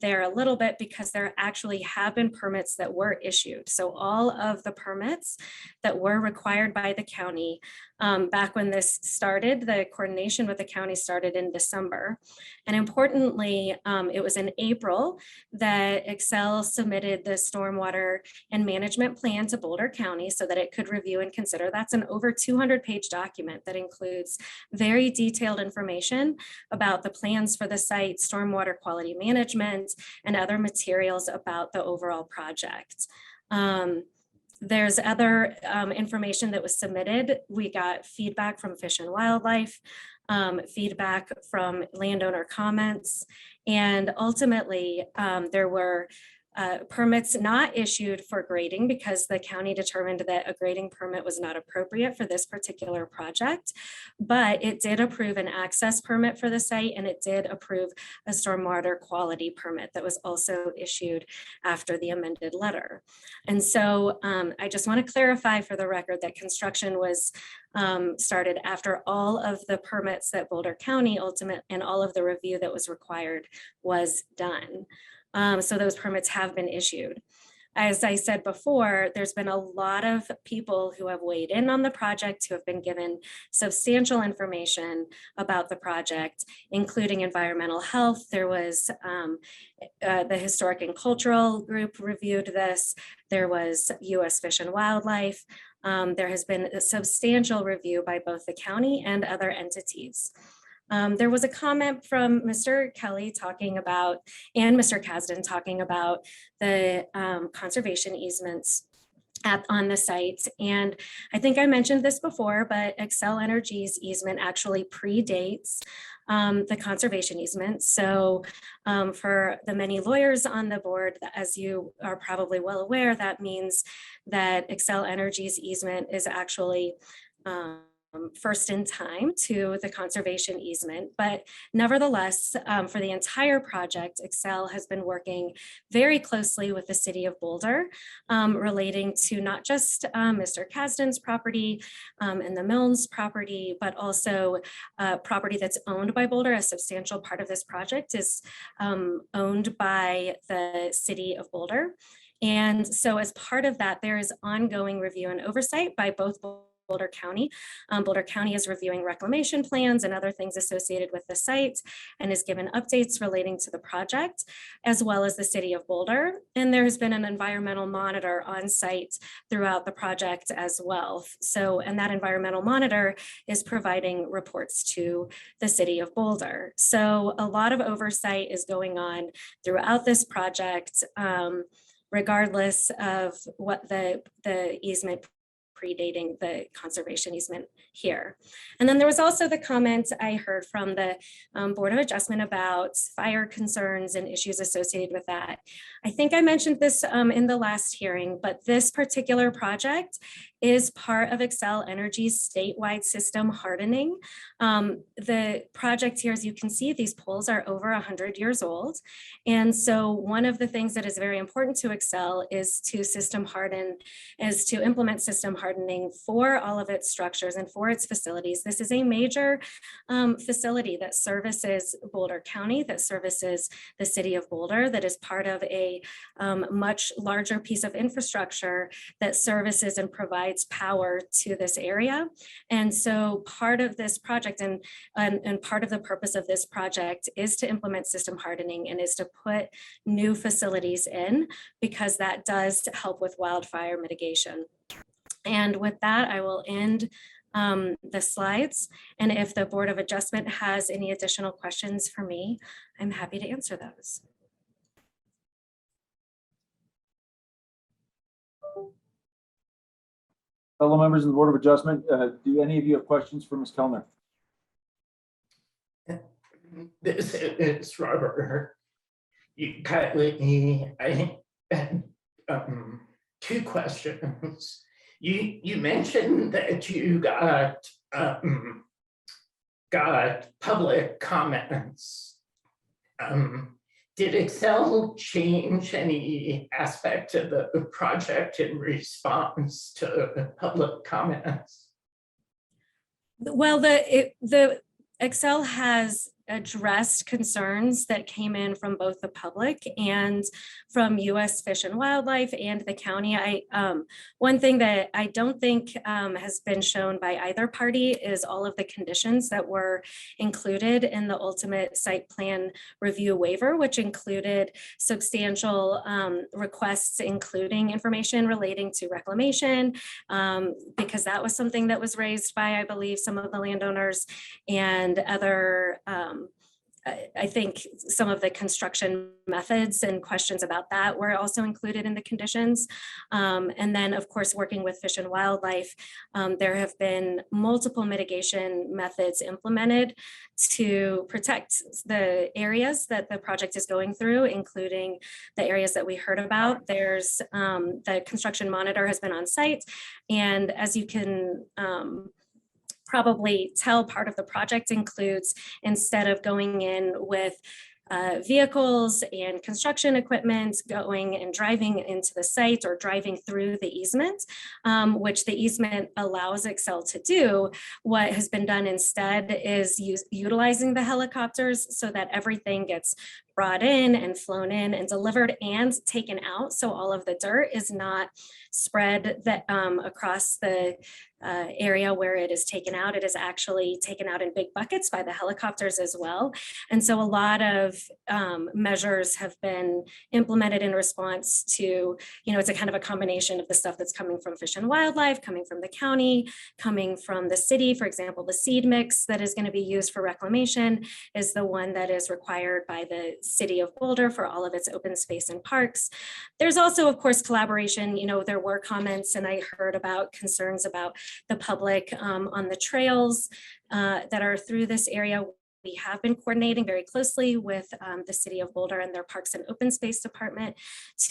S12: there a little bit because there actually have been permits that were issued. So all of the permits that were required by the county back when this started, the coordination with the county started in December. And importantly, it was in April that Excel submitted the stormwater and management plan to Boulder County so that it could review and consider. That's an over 200-page document that includes very detailed information about the plans for the site, stormwater quality management, and other materials about the overall project. There's other information that was submitted. We got feedback from Fish and Wildlife, feedback from landowner comments, and ultimately there were permits not issued for grading because the county determined that a grading permit was not appropriate for this particular project, but it did approve an access permit for the site and it did approve a stormwater quality permit that was also issued after the amended letter. And so I just want to clarify for the record that construction was started after all of the permits that Boulder County and all of the review that was required was done. So those permits have been issued. As I said before, there's been a lot of people who have weighed in on the project, who have been given substantial information about the project, including environmental health. There was the Historic and Cultural Group reviewed this. There was U.S. Fish and Wildlife. There has been a substantial review by both the county and other entities. There was a comment from Mr. Kelly talking about, and Mr. Kasdan talking about the conservation easements on the site. And I think I mentioned this before, but Xcel Energy's easement actually predates the conservation easement. So for the many lawyers on the board, as you are probably well aware, that means that Xcel Energy's easement is actually first in time to the conservation easement. But nevertheless, for the entire project, Xcel has been working very closely with the city of Boulder relating to not just Mr. Kasdan's property and the Milne's property, but also property that's owned by Boulder. A substantial part of this project is owned by the city of Boulder. And so as part of that, there is ongoing review and oversight by both Boulder Boulder County. Boulder County is reviewing reclamation plans and other things associated with the site and is given updates relating to the project, as well as the city of Boulder. And there has been an environmental monitor on site throughout the project as well. So, and that environmental monitor is providing reports to the city of Boulder. So a lot of oversight is going on throughout this project, regardless of what the easement predating the conservation easement here. And then there was also the comment I heard from the Board of Adjustment about fire concerns and issues associated with that. I think I mentioned this in the last hearing, but this particular project is part of Xcel Energy's statewide system hardening. The project here, as you can see, these poles are over 100 years old. And so one of the things that is very important to Xcel is to implement system hardening for all of its structures and for its facilities. This is a major facility that services Boulder County, that services the city of Boulder, that is part of a much larger piece of infrastructure that services and provides power to this area. And so part of this project and part of the purpose of this project is to implement system hardening and is to put new facilities in, because that does help with wildfire mitigation. And with that, I will end the slides. And if the Board of Adjustment has any additional questions for me, I'm happy to answer those.
S2: Fellow members of the Board of Adjustment, do any of you have questions for Ms. Kellner?
S4: This is Robert. You kindly, I had two questions. You mentioned that you got public comments. Did Xcel change any aspect of the project in response to public comments?
S12: Well, the Xcel has addressed concerns that came in from both the public and from U.S. Fish and Wildlife and the county. One thing that I don't think has been shown by either party is all of the conditions that were included in the ultimate site plan review waiver, which included substantial requests, including information relating to reclamation, because that was something that was raised by, I believe, some of the landowners and other I think some of the construction methods and questions about that were also included in the conditions. And then, of course, working with Fish and Wildlife, there have been multiple mitigation methods implemented to protect the areas that the project is going through, including the areas that we heard about. There's the construction monitor has been on site, and as you can probably tell, part of the project includes, instead of going in with vehicles and construction equipment going and driving into the site or driving through the easement, which the easement allows Xcel to do, what has been done instead is utilizing the helicopters so that everything gets brought in and flown in and delivered and taken out. So all of the dirt is not spread across the area where it is taken out. It is actually taken out in big buckets by the helicopters as well. And so a lot of measures have been implemented in response to, it's a kind of a combination of the stuff that's coming from Fish and Wildlife, coming from the county, coming from the city. For example, the seed mix that is going to be used for reclamation is the one that is required by the city of Boulder for all of its open space and parks. There's also, of course, collaboration. There were comments, and I heard about concerns about the public on the trails that are through this area. We have been coordinating very closely with the city of Boulder and their Parks and Open Space Department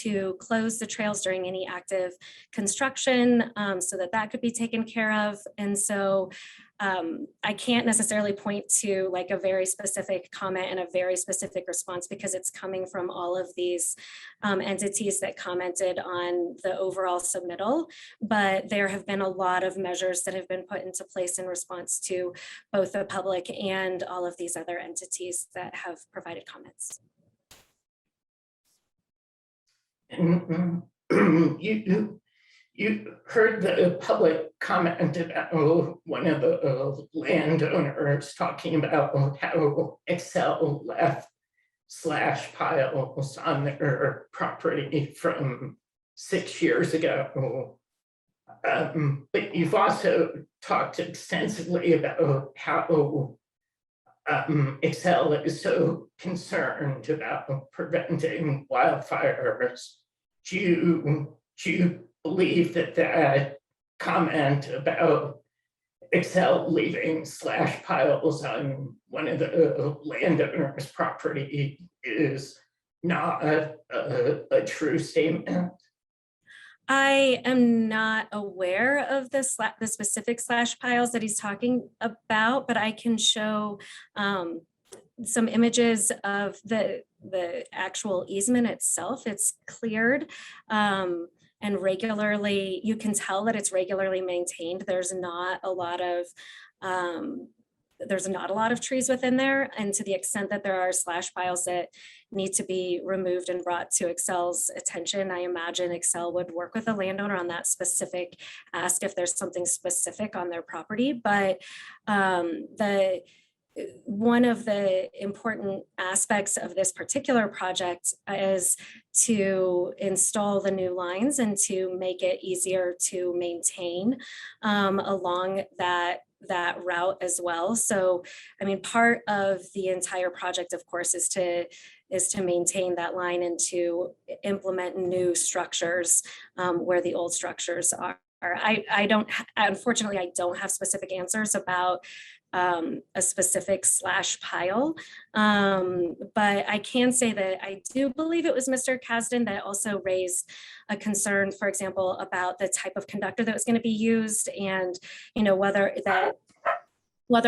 S12: to close the trails during any active construction so that could be taken care of. And so I can't necessarily point to like a very specific comment and a very specific response, because it's coming from all of these entities that commented on the overall submittal. But there have been a lot of measures that have been put into place in response to both the public and all of these other entities that have provided comments.
S4: You heard the public comment about one of the landowners talking about how Excel left slash piles on their property from 6 years ago. But you've also talked extensively about how Excel is so concerned about preventing wildfires. Do you believe that that comment about Excel leaving slash piles on one of the landowner's property is not a true statement?
S12: I am not aware of the specific slash piles that he's talking about, but I can show some images of the actual easement itself. It's cleared and regularly, you can tell that it's regularly maintained. There's not a lot of trees within there, and to the extent that there are slash piles that need to be removed and brought to Excel's attention, I imagine Excel would work with the landowner on that specific ask if there's something specific on their property. But one of the important aspects of this particular project is to install the new lines and to make it easier to maintain along that route as well. So, I mean, part of the entire project, of course, is to maintain that line and to implement new structures where the old structures are. Unfortunately, I don't have specific answers about a specific slash pile, but I can say that I do believe it was Mr. Kasdan that also raised a concern, for example, about the type of conductor that was going to be used, and whether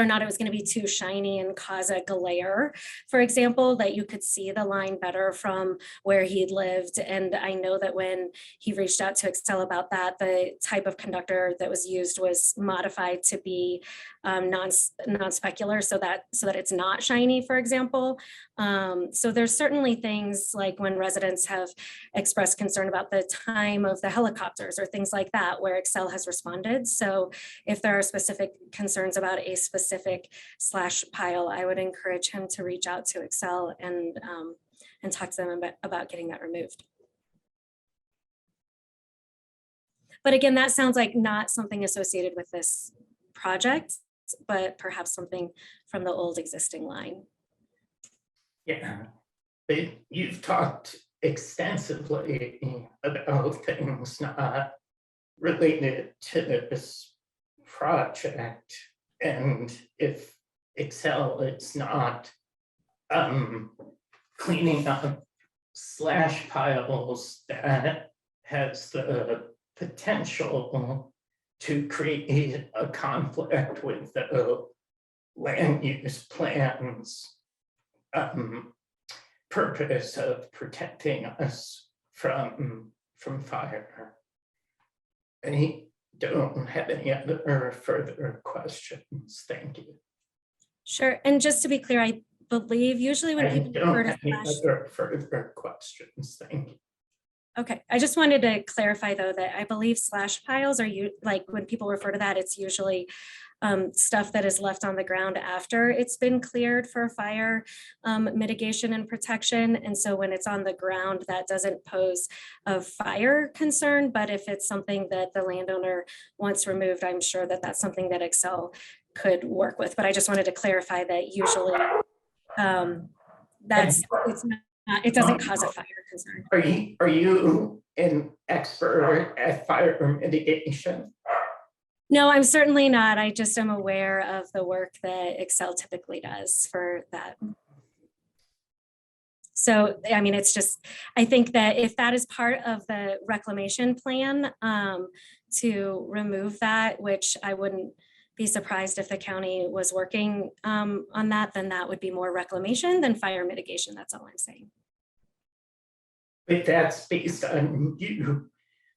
S12: or not it was going to be too shiny and cause a glare, for example, that you could see the line better from where he lived. And I know that when he reached out to Excel about that, the type of conductor that was used was modified to be non-specular, so that it's not shiny, for example. So there's certainly things like when residents have expressed concern about the time of the helicopters or things like that, where Excel has responded. So if there are specific concerns about a specific slash pile, I would encourage him to reach out to Excel and talk to them about getting that removed. But again, that sounds like not something associated with this project, but perhaps something from the old existing line.
S4: Yeah, but you've talked extensively about things not related to this project. And if Excel is not cleaning up slash piles, that has the potential to create a conflict with the land use plans purpose of protecting us from fire. I don't have any other further questions. Thank you.
S12: Sure, and just to be clear, I believe usually when people refer to
S4: other further questions. Thank you.
S12: Okay, I just wanted to clarify though that I believe slash piles are like when people refer to that, it's usually stuff that is left on the ground after it's been cleared for fire mitigation and protection. And so when it's on the ground, that doesn't pose a fire concern. But if it's something that the landowner wants removed, I'm sure that that's something that Excel could work with. But I just wanted to clarify that usually it doesn't cause a fire concern.
S4: Are you an expert at fire mitigation?
S12: No, I'm certainly not. I just am aware of the work that Excel typically does for that. So, I mean, it's just, I think that if that is part of the reclamation plan to remove that, which I wouldn't be surprised if the county was working on that, then that would be more reclamation than fire mitigation. That's all I'm saying.
S4: But that's based on you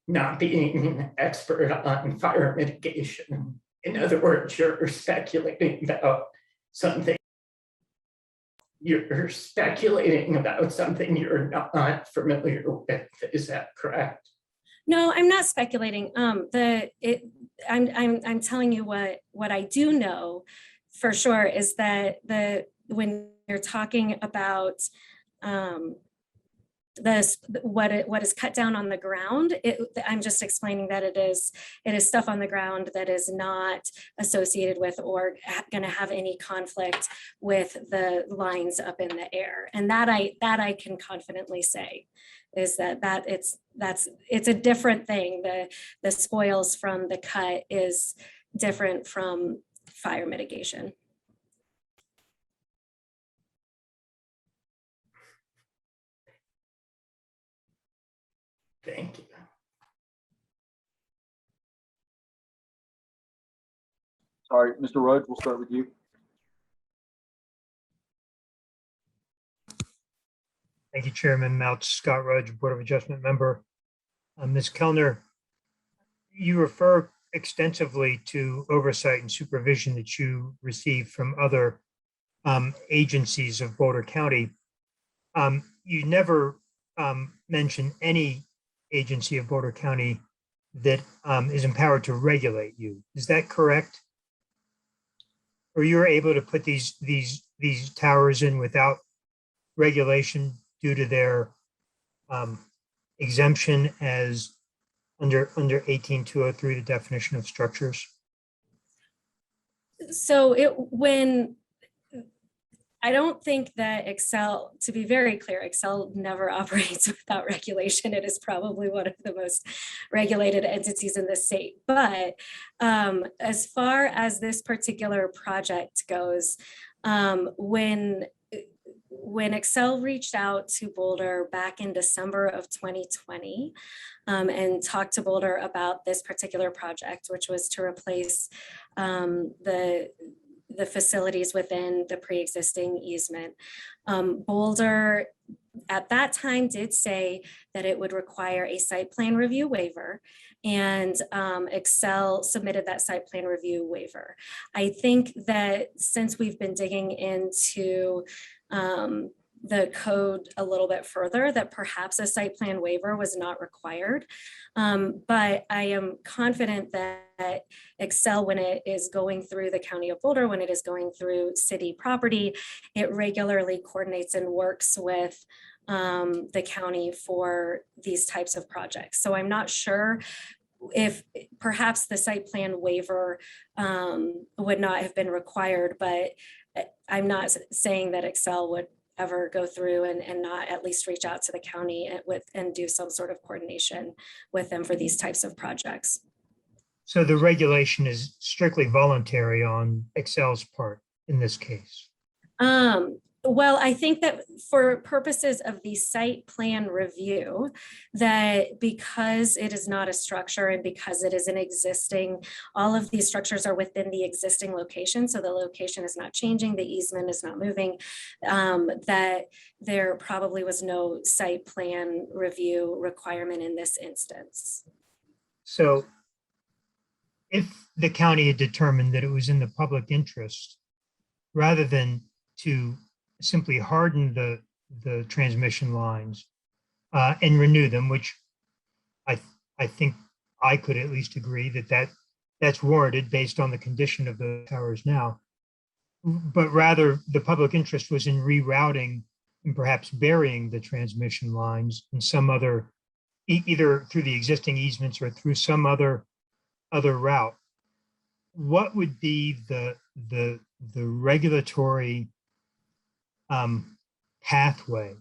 S4: not being an expert on fire mitigation. In other words, you're speculating about something. You're speculating about something you're not familiar with. Is that correct?
S12: No, I'm not speculating. I'm telling you what I do know for sure is that when you're talking about what is cut down on the ground, I'm just explaining that it is stuff on the ground that is not associated with or going to have any conflict with the lines up in the air, and that I can confidently say is that it's a different thing. The spoils from the cut is different from fire mitigation.
S4: Thank you.
S2: Sorry, Mr. Rhodes, we'll start with you.
S6: Thank you, Chairman Mount. Scott Rudge, Board of Adjustment member. Ms. Kellner, you refer extensively to oversight and supervision that you receive from other agencies of Boulder County. You never mention any agency of Boulder County that is empowered to regulate you. Is that correct? Or you're able to put these towers in without regulation due to their exemption as under 18203, the definition of structures?
S12: So I don't think that Excel, to be very clear, Excel never operates without regulation. It is probably one of the most regulated entities in the state. But as far as this particular project goes, when Excel reached out to Boulder back in December of 2020 and talked to Boulder about this particular project, which was to replace the facilities within the pre-existing easement. Boulder at that time did say that it would require a site plan review waiver, and Excel submitted that site plan review waiver. I think that since we've been digging into the code a little bit further, that perhaps a site plan waiver was not required. But I am confident that Excel, when it is going through the County of Boulder, when it is going through city property, it regularly coordinates and works with the county for these types of projects. So I'm not sure if perhaps the site plan waiver would not have been required, but I'm not saying that Excel would ever go through and not at least reach out to the county and do some sort of coordination with them for these types of projects.
S6: So the regulation is strictly voluntary on Excel's part in this case?
S12: Well, I think that for purposes of the site plan review, that because it is not a structure and because it is an existing, all of these structures are within the existing location. So the location is not changing, the easement is not moving, that there probably was no site plan review requirement in this instance.
S6: So if the county had determined that it was in the public interest, rather than to simply harden the transmission lines and renew them, which I think I could at least agree that's warranted based on the condition of the towers now. But rather, the public interest was in rerouting and perhaps burying the transmission lines in some other, either through the existing easements or through some other route. What would be the regulatory pathway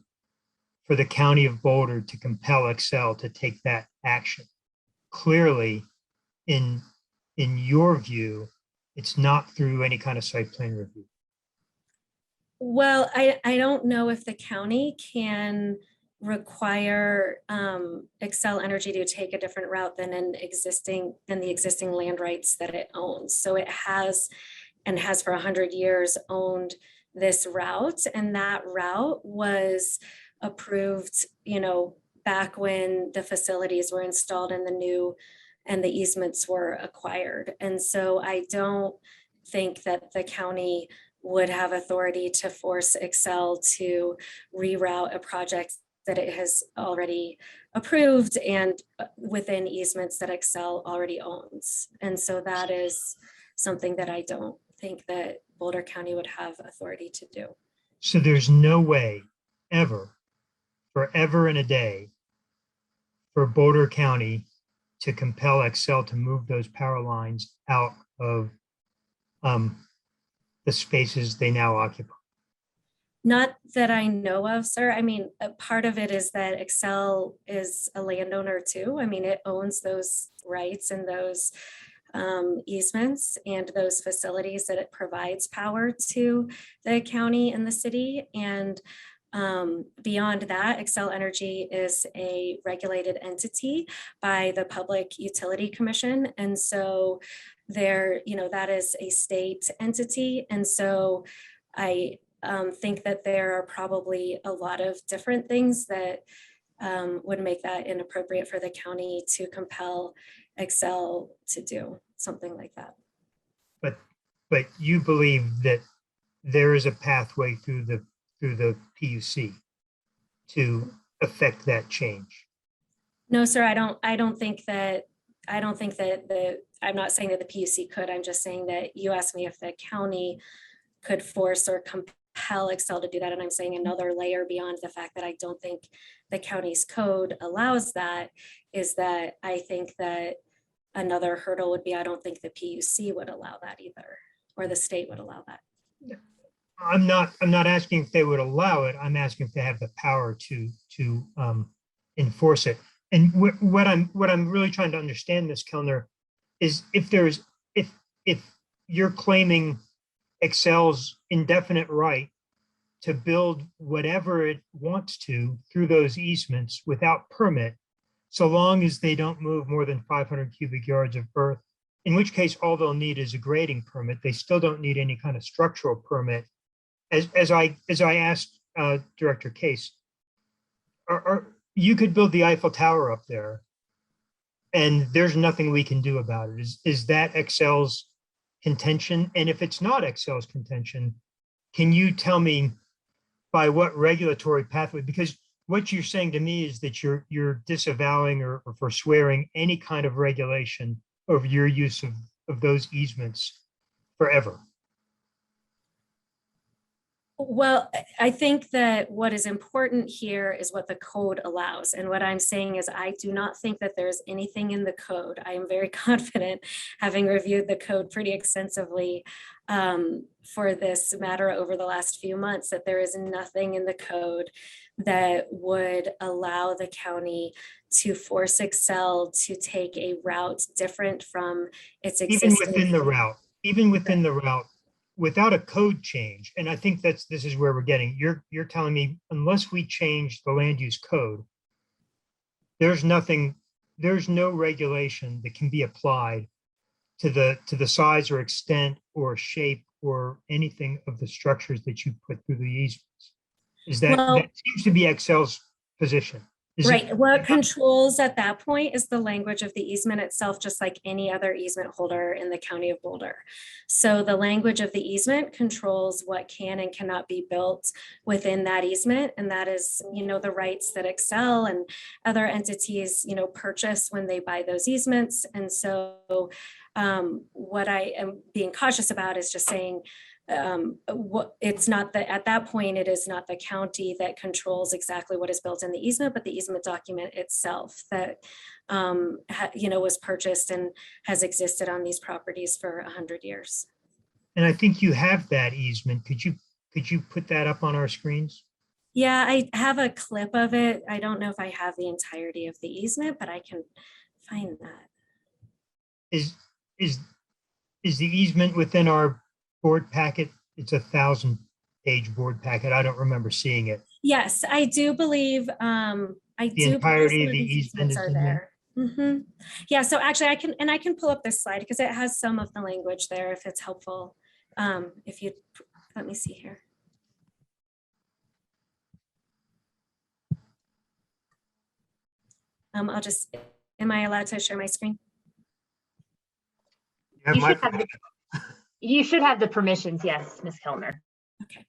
S6: for the County of Boulder to compel Excel to take that action? Clearly, in your view, it's not through any kind of site plan review.
S12: Well, I don't know if the county can require Excel Energy to take a different route than the existing land rights that it owns. So it has for 100 years owned this route, and that route was approved, back when the facilities were installed and the easements were acquired. And so I don't think that the county would have authority to force Excel to reroute a project that it has already approved and within easements that Excel already owns. And so that is something that I don't think that Boulder County would have authority to do.
S6: So there's no way ever, forever and a day, for Boulder County to compel Excel to move those power lines out of the spaces they now occupy.
S12: Not that I know of, sir. I mean, a part of it is that Excel is a landowner too. I mean, it owns those rights and those easements and those facilities that it provides power to the county and the city. And beyond that, Excel Energy is a regulated entity by the Public Utility Commission. And so there, that is a state entity. And so I think that there are probably a lot of different things that would make that inappropriate for the county to compel Excel to do something like that.
S6: But you believe that there is a pathway through the PUC to affect that change?
S12: No, sir, I don't think that I'm not saying that the PUC could. I'm just saying that you asked me if the county could force or compel Excel to do that. And I'm saying another layer beyond the fact that I don't think the county's code allows that is that I think that another hurdle would be, I don't think the PUC would allow that either, or the state would allow that.
S6: I'm not asking if they would allow it. I'm asking if they have the power to enforce it. And what I'm really trying to understand, Ms. Kellner, is if you're claiming Excel's indefinite right to build whatever it wants to through those easements without permit, so long as they don't move more than 500 cubic yards of earth, in which case all they'll need is a grading permit. They still don't need any kind of structural permit. As I asked Director Case, you could build the Eiffel Tower up there and there's nothing we can do about it. Is that Excel's contention? And if it's not Excel's contention, can you tell me by what regulatory pathway? Because what you're saying to me is that you're disavowing or forswearing any kind of regulation over your use of those easements forever.
S12: Well, I think that what is important here is what the code allows. And what I'm saying is I do not think that there's anything in the code. I am very confident, having reviewed the code pretty extensively for this matter over the last few months, that there is nothing in the code that would allow the county to force Excel to take a route different from its existing.
S6: Even within the route, without a code change, and I think this is where we're getting. You're telling me unless we change the land use code, there's no regulation that can be applied to the size or extent or shape or anything of the structures that you put through the easements. Is that seems to be Excel's position?
S12: Right. What controls at that point is the language of the easement itself, just like any other easement holder in the county of Boulder. So the language of the easement controls what can and cannot be built within that easement. And that is, the rights that Excel and other entities, purchase when they buy those easements. And so what I am being cautious about is just saying, it's not that at that point, it is not the county that controls exactly what is built in the easement, but the easement document itself that, was purchased and has existed on these properties for 100 years.
S6: And I think you have that easement. Could you put that up on our screens?
S12: Yeah, I have a clip of it. I don't know if I have the entirety of the easement, but I can find that.
S6: Is the easement within our board packet? It's a 1,000-page board packet. I don't remember seeing it.
S12: Yes, I do believe the
S6: entirety of the easement is in there.
S12: Mm-hmm. Yeah, so actually I can pull up this slide because it has some of the language there if it's helpful. If you let me see here. Am I allowed to share my screen?
S8: You should have the permissions, yes, Ms. Kellner.
S12: Okay.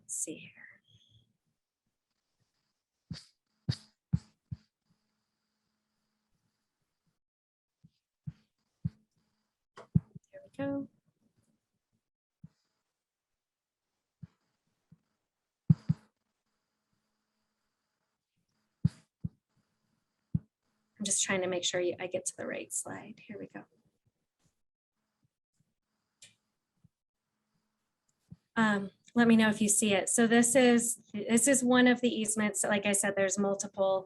S12: Let's see here. There we go. I'm just trying to make sure I get to the right slide. Here we go. Let me know if you see it. So this is one of the easements. Like I said, there's multiple,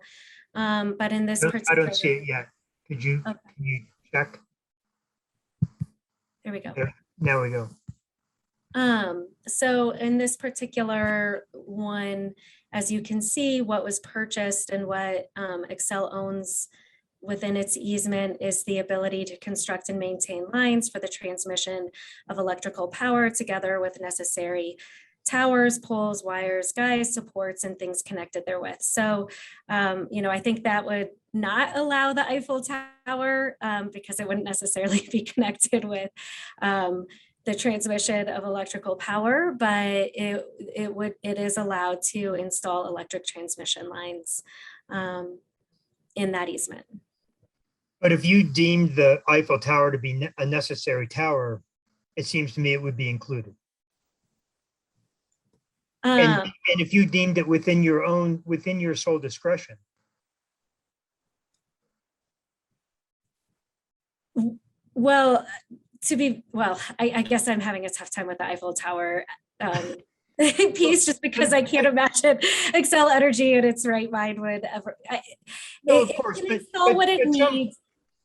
S12: but in this
S6: I
S12: particular,
S6: don't see it yet. Could you,
S12: okay.
S6: can you check?
S12: There we go.
S6: There, now we go.
S12: So in this particular one, as you can see, what was purchased and what Excel owns within its easement is the ability to construct and maintain lines for the transmission of electrical power together with necessary towers, poles, wires, guys, supports, and things connected therewith. So, I think that would not allow the Eiffel Tower because it wouldn't necessarily be connected with the transmission of electrical power, but it is allowed to install electric transmission lines in that easement.
S6: But if you deemed the Eiffel Tower to be a necessary tower, it seems to me it would be included. And if you deemed it within your sole discretion.
S12: Well, I guess I'm having a tough time with the Eiffel Tower piece just because I can't imagine Excel Energy in its right mind would ever.
S6: No, of course,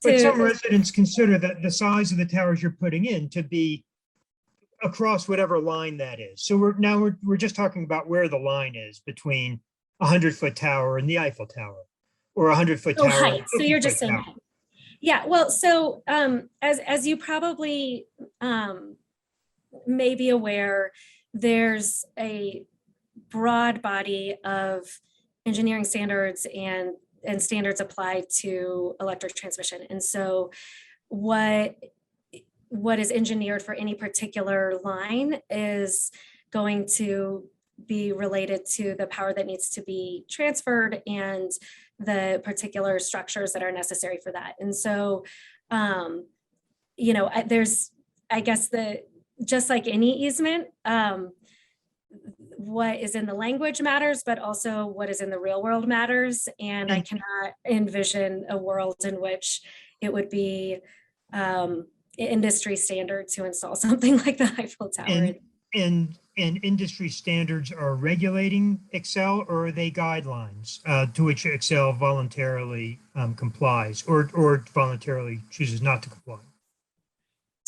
S12: but
S6: some residents consider that the size of the towers you're putting in to be across whatever line that is. So we're just talking about where the line is between a 100-foot tower and the Eiffel Tower, or a 100-foot tower.
S12: Height. So you're just saying height. Yeah. Well, so as you probably may be aware, there's a broad body of engineering standards and standards applied to electric transmission. And so what is engineered for any particular line is going to be related to the power that needs to be transferred and the particular structures that are necessary for that. And so, there's, I guess, just like any easement, what is in the language matters, but also what is in the real world matters. And I cannot envision a world in which it would be industry standard to install something like the Eiffel Tower.
S6: And industry standards are regulating Excel, or are they guidelines to which Excel voluntarily complies or voluntarily chooses not to comply?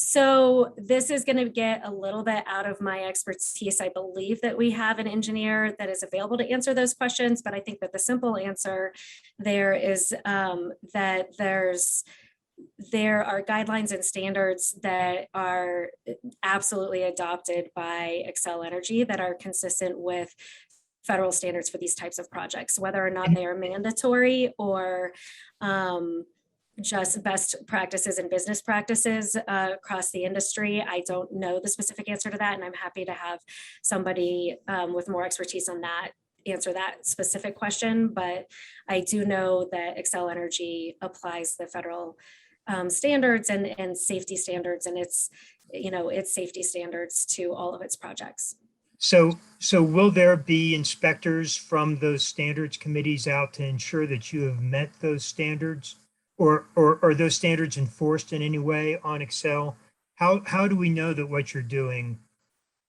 S12: So this is going to get a little bit out of my expertise. I believe that we have an engineer that is available to answer those questions, but I think that the simple answer there is that there are guidelines and standards that are absolutely adopted by Excel Energy that are consistent with federal standards for these types of projects, whether or not they are mandatory or just best practices and business practices across the industry. I don't know the specific answer to that, and I'm happy to have somebody with more expertise on that answer that specific question. But I do know that Excel Energy applies the federal standards and safety standards, and its safety standards to all of its projects.
S6: So will there be inspectors from those standards committees out to ensure that you have met those standards? Or are those standards enforced in any way on Excel? How do we know that what you're doing,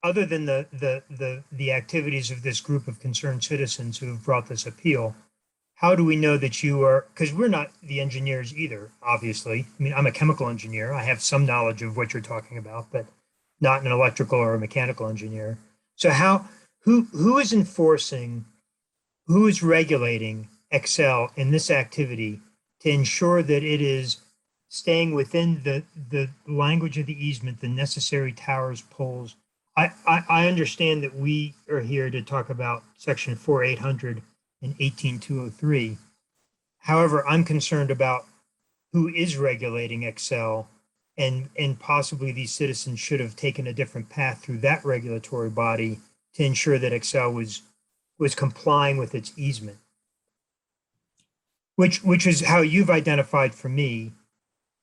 S6: other than the activities of this group of concerned citizens who have brought this appeal, how do we know that you are, because we're not the engineers either, obviously. I mean, I'm a chemical engineer. I have some knowledge of what you're talking about, but not an electrical or a mechanical engineer. So who is enforcing, who is regulating Excel in this activity to ensure that it is staying within the language of the easement, the necessary towers, poles? I understand that we are here to talk about section 4800 and 18203. However, I'm concerned about who is regulating Excel, and possibly these citizens should have taken a different path through that regulatory body to ensure that Excel was complying with its easement. Which is how you've identified for me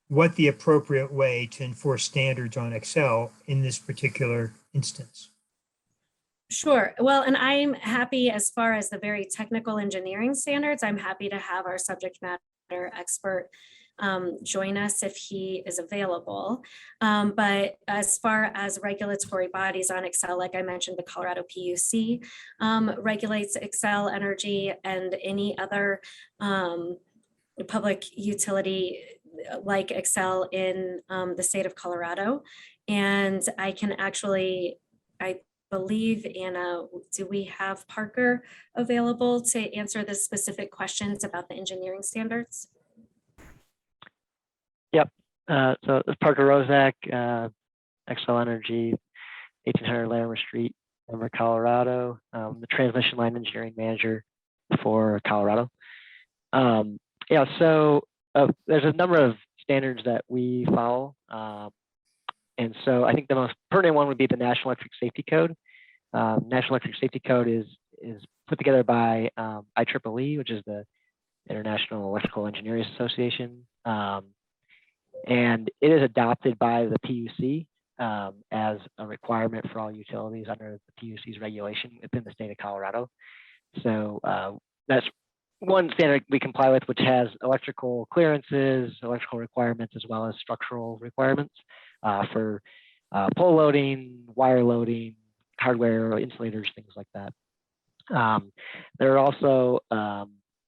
S6: what the appropriate way to enforce standards on Excel in this particular instance.
S12: Sure. Well, and I'm happy as far as the very technical engineering standards, I'm happy to have our subject matter expert join us if he is available. But as far as regulatory bodies on Excel, like I mentioned, the Colorado PUC regulates Excel Energy and any other public utility like Excel in the state of Colorado. And I can actually, I believe, Anna, do we have Parker available to answer the specific questions about the engineering standards?
S13: Yep. So it's Parker Rozak, Excel Energy, 1800 Larimer Street, Denver, Colorado. The transmission line engineering manager for Colorado. Yeah, so there's a number of standards that we follow. And so I think the most pertinent one would be the National Electric Safety Code. National Electric Safety Code is put together by IEEE, which is the International Electrical Engineers Association. And it is adopted by the PUC as a requirement for all utilities under the PUC's regulation within the state of Colorado. So that's one standard we comply with, which has electrical clearances, electrical requirements, as well as structural requirements for pole loading, wire loading, hardware, insulators, things like that. There are also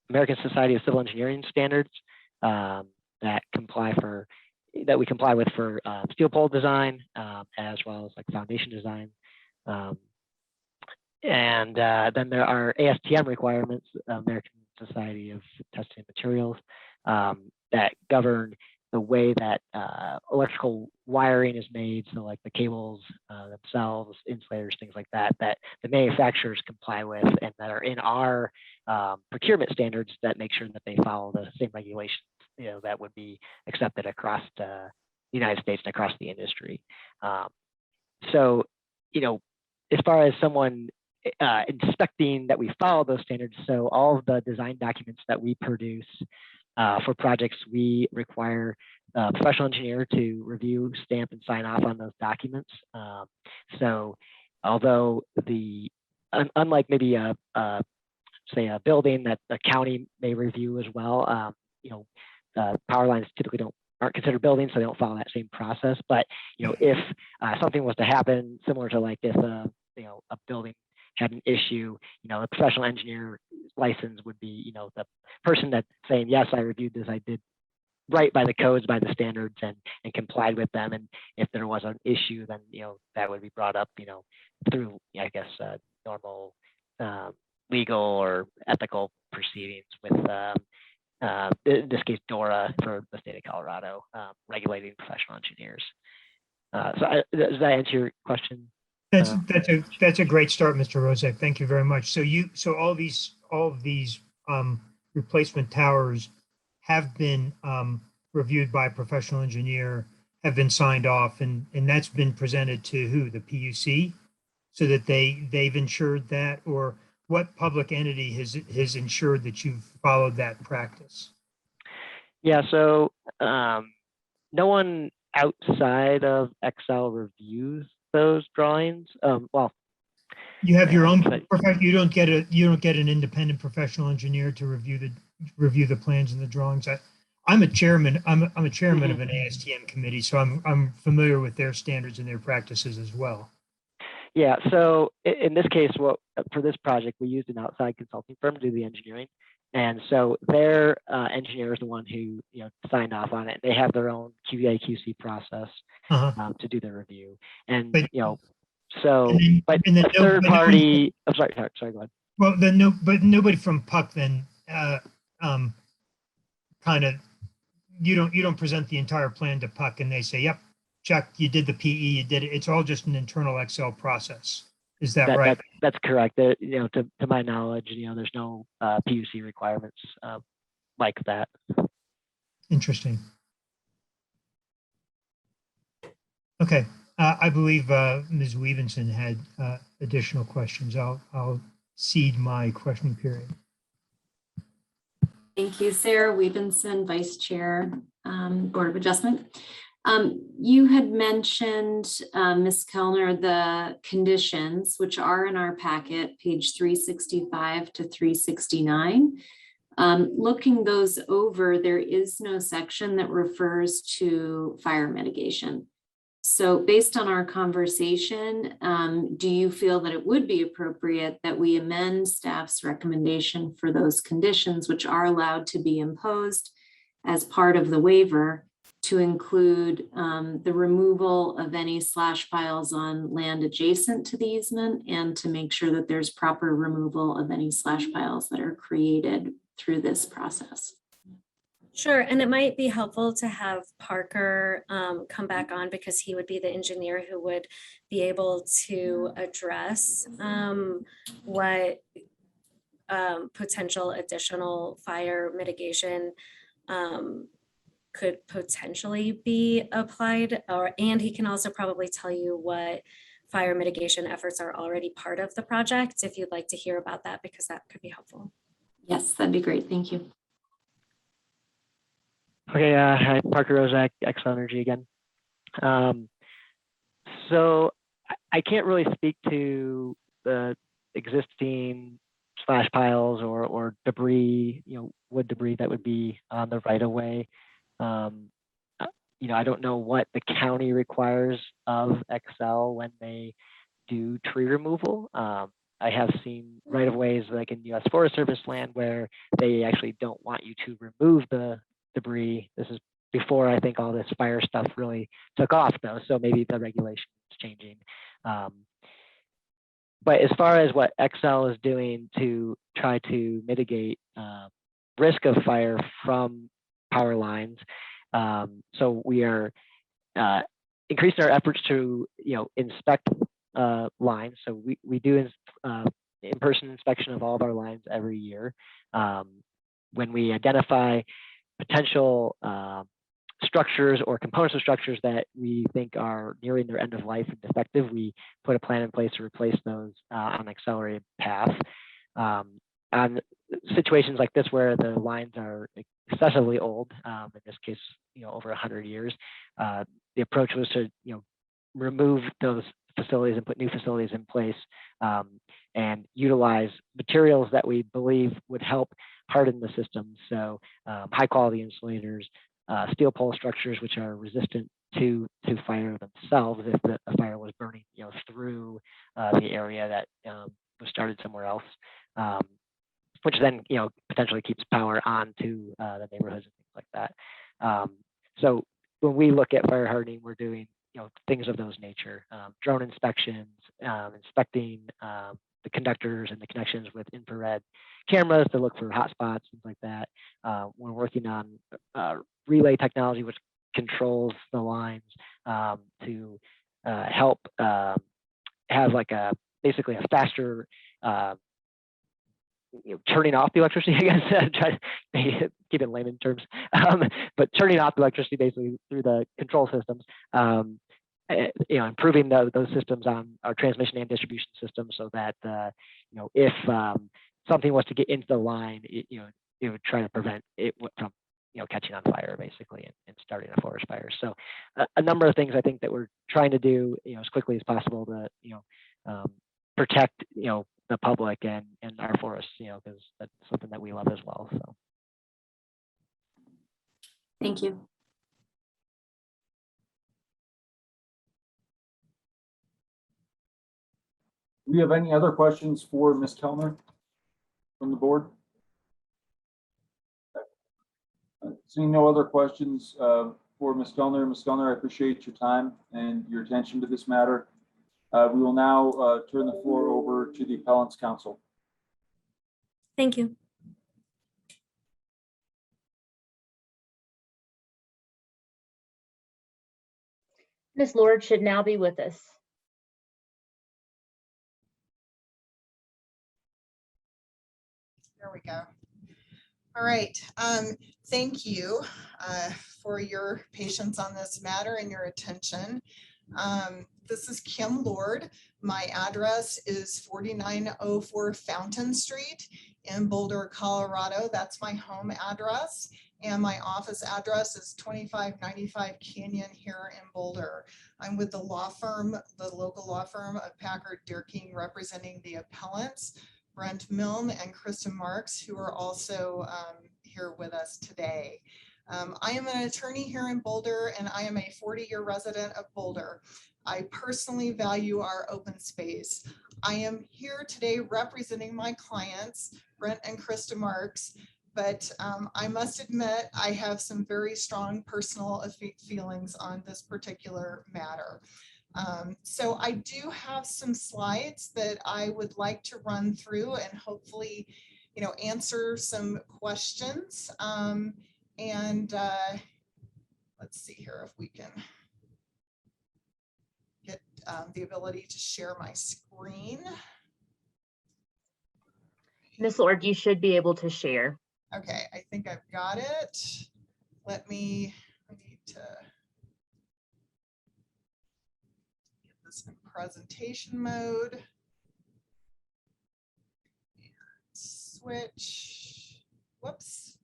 S13: American Society of Civil Engineering standards that we comply with for steel pole design, as well as like foundation design. And then there are ASTM requirements, American Society of Testing Materials, that govern the way that electrical wiring is made. So like the cables themselves, insulators, things like that, that the manufacturers comply with and that are in our procurement standards that make sure that they follow the same regulations, that would be accepted across the United States and across the industry. So, as far as someone inspecting that we follow those standards, so all of the design documents that we produce for projects, we require a professional engineer to review, stamp, and sign off on those documents. So although unlike maybe say a building that the county may review as well, power lines typically aren't considered buildings, so they don't follow that same process. But if something was to happen, similar to like if a building had an issue, a professional engineer license would be, the person that's saying, yes, I reviewed this, I did right by the codes, by the standards, and complied with them. And if there was an issue, then, that would be brought up, through, I guess, normal legal or ethical proceedings with, in this case, DORA for the state of Colorado, regulating professional engineers. Does that answer your question?
S6: That's a great start, Mr. Rozak. Thank you very much. So all of these replacement towers have been reviewed by a professional engineer, have been signed off, and that's been presented to who? The PUC, so that they've ensured that, or what public entity has ensured that you've followed that practice?
S13: Yeah. So no one outside of Excel reviews those drawings. Well,
S6: you have your own. You don't get an independent professional engineer to review the plans and the drawings. I'm a chairman. I'm a chairman of an ASTM committee, so I'm familiar with their standards and their practices as well.
S13: Yeah. So in this case, for this project, we used an outside consulting firm to do the engineering, and so their engineer is the one who signed off on it. They have their own QA/QC process to do the review, and but a third party. I'm sorry. Sorry. Go ahead.
S6: Well, then but nobody from PUC then kind of you don't present the entire plan to PUC and they say, yep, check, you did the PE, you did it. It's all just an internal Excel process. Is that right?
S13: That's correct. To my knowledge, there's no PUC requirements like that.
S6: Interesting. Okay. I believe Ms. Weavenson had additional questions. I'll cede my questioning period.
S14: Thank you, Sarah Weavenson, Vice Chair, Board of Adjustment. You had mentioned, Ms. Kellner, the conditions, which are in our packet, page 365 to 369. Looking those over, there is no section that refers to fire mitigation. So based on our conversation, do you feel that it would be appropriate that we amend staff's recommendation for those conditions which are allowed to be imposed as part of the waiver to include the removal of any slash piles on land adjacent to the easement and to make sure that there's proper removal of any slash piles that are created through this process?
S12: Sure, and it might be helpful to have Parker come back on because he would be the engineer who would be able to address what potential additional fire mitigation could potentially be applied, and he can also probably tell you what fire mitigation efforts are already part of the project if you'd like to hear about that, because that could be helpful.
S14: Yes, that'd be great. Thank you.
S13: Okay, hi, Parker Rozak, Xcel Energy again. So I can't really speak to the existing slash piles or debris, wood debris that would be on the right of way. I don't know what the county requires of Xcel when they do tree removal. I have seen right of ways like in U.S. Forest Service land where they actually don't want you to remove the debris. This is before I think all this fire stuff really took off though, so maybe the regulation is changing. But as far as what Xcel is doing to try to mitigate risk of fire from power lines, so we are increasing our efforts to inspect lines. So we do in-person inspection of all of our lines every year. When we identify potential structures or components of structures that we think are nearing their end of life and defective, we put a plan in place to replace those on an accelerated path. On situations like this where the lines are excessively old, in this case, over 100 years, the approach was to remove those facilities and put new facilities in place and utilize materials that we believe would help harden the system. So high quality insulators, steel pole structures which are resistant to fire themselves if the fire was burning through the area that was started somewhere else, which then potentially keeps power on to the neighborhoods and things like that. So when we look at fire hardening, we're doing things of those nature, drone inspections, inspecting the conductors and the connections with infrared cameras to look for hot spots, things like that. We're working on relay technology, which controls the lines to help have like basically a faster turning off the electricity, I guess, try to keep it in layman terms, but turning off the electricity basically through the control systems, improving those systems on our transmission and distribution systems so that, if something was to get into the line, it would try to prevent it from, catching on fire basically and starting a forest fire. So a number of things I think that we're trying to do, as quickly as possible to, protect, the public and our forests, because that's something that we love as well. So.
S14: Thank you.
S2: Do we have any other questions for Ms. Kellner from the board? Seeing no other questions for Ms. Kellner. Ms. Kellner, I appreciate your time and your attention to this matter. We will now turn the floor over to the appellant's counsel.
S12: Thank you.
S8: Ms. Lord should now be with us.
S15: There we go. All right. Thank you for your patience on this matter and your attention. This is Kim Lord. My address is 4904 Fountain Street in Boulder, Colorado. That's my home address. And my office address is 2595 Canyon here in Boulder. I'm with the law firm, the local law firm of Packard Deer King, representing the appellants, Brent Milne and Kristen Marks, who are also here with us today. I am an attorney here in Boulder, and I am a 40-year resident of Boulder. I personally value our open space. I am here today representing my clients, Brent and Kristen Marks, but I must admit I have some very strong personal feelings on this particular matter. So I do have some slides that I would like to run through and hopefully, answer some questions. Let's see here if we can get the ability to share my screen.
S8: Ms. Lord, you should be able to share.
S15: Okay, I think I've got it. I need to get this in presentation mode. And switch. Whoops.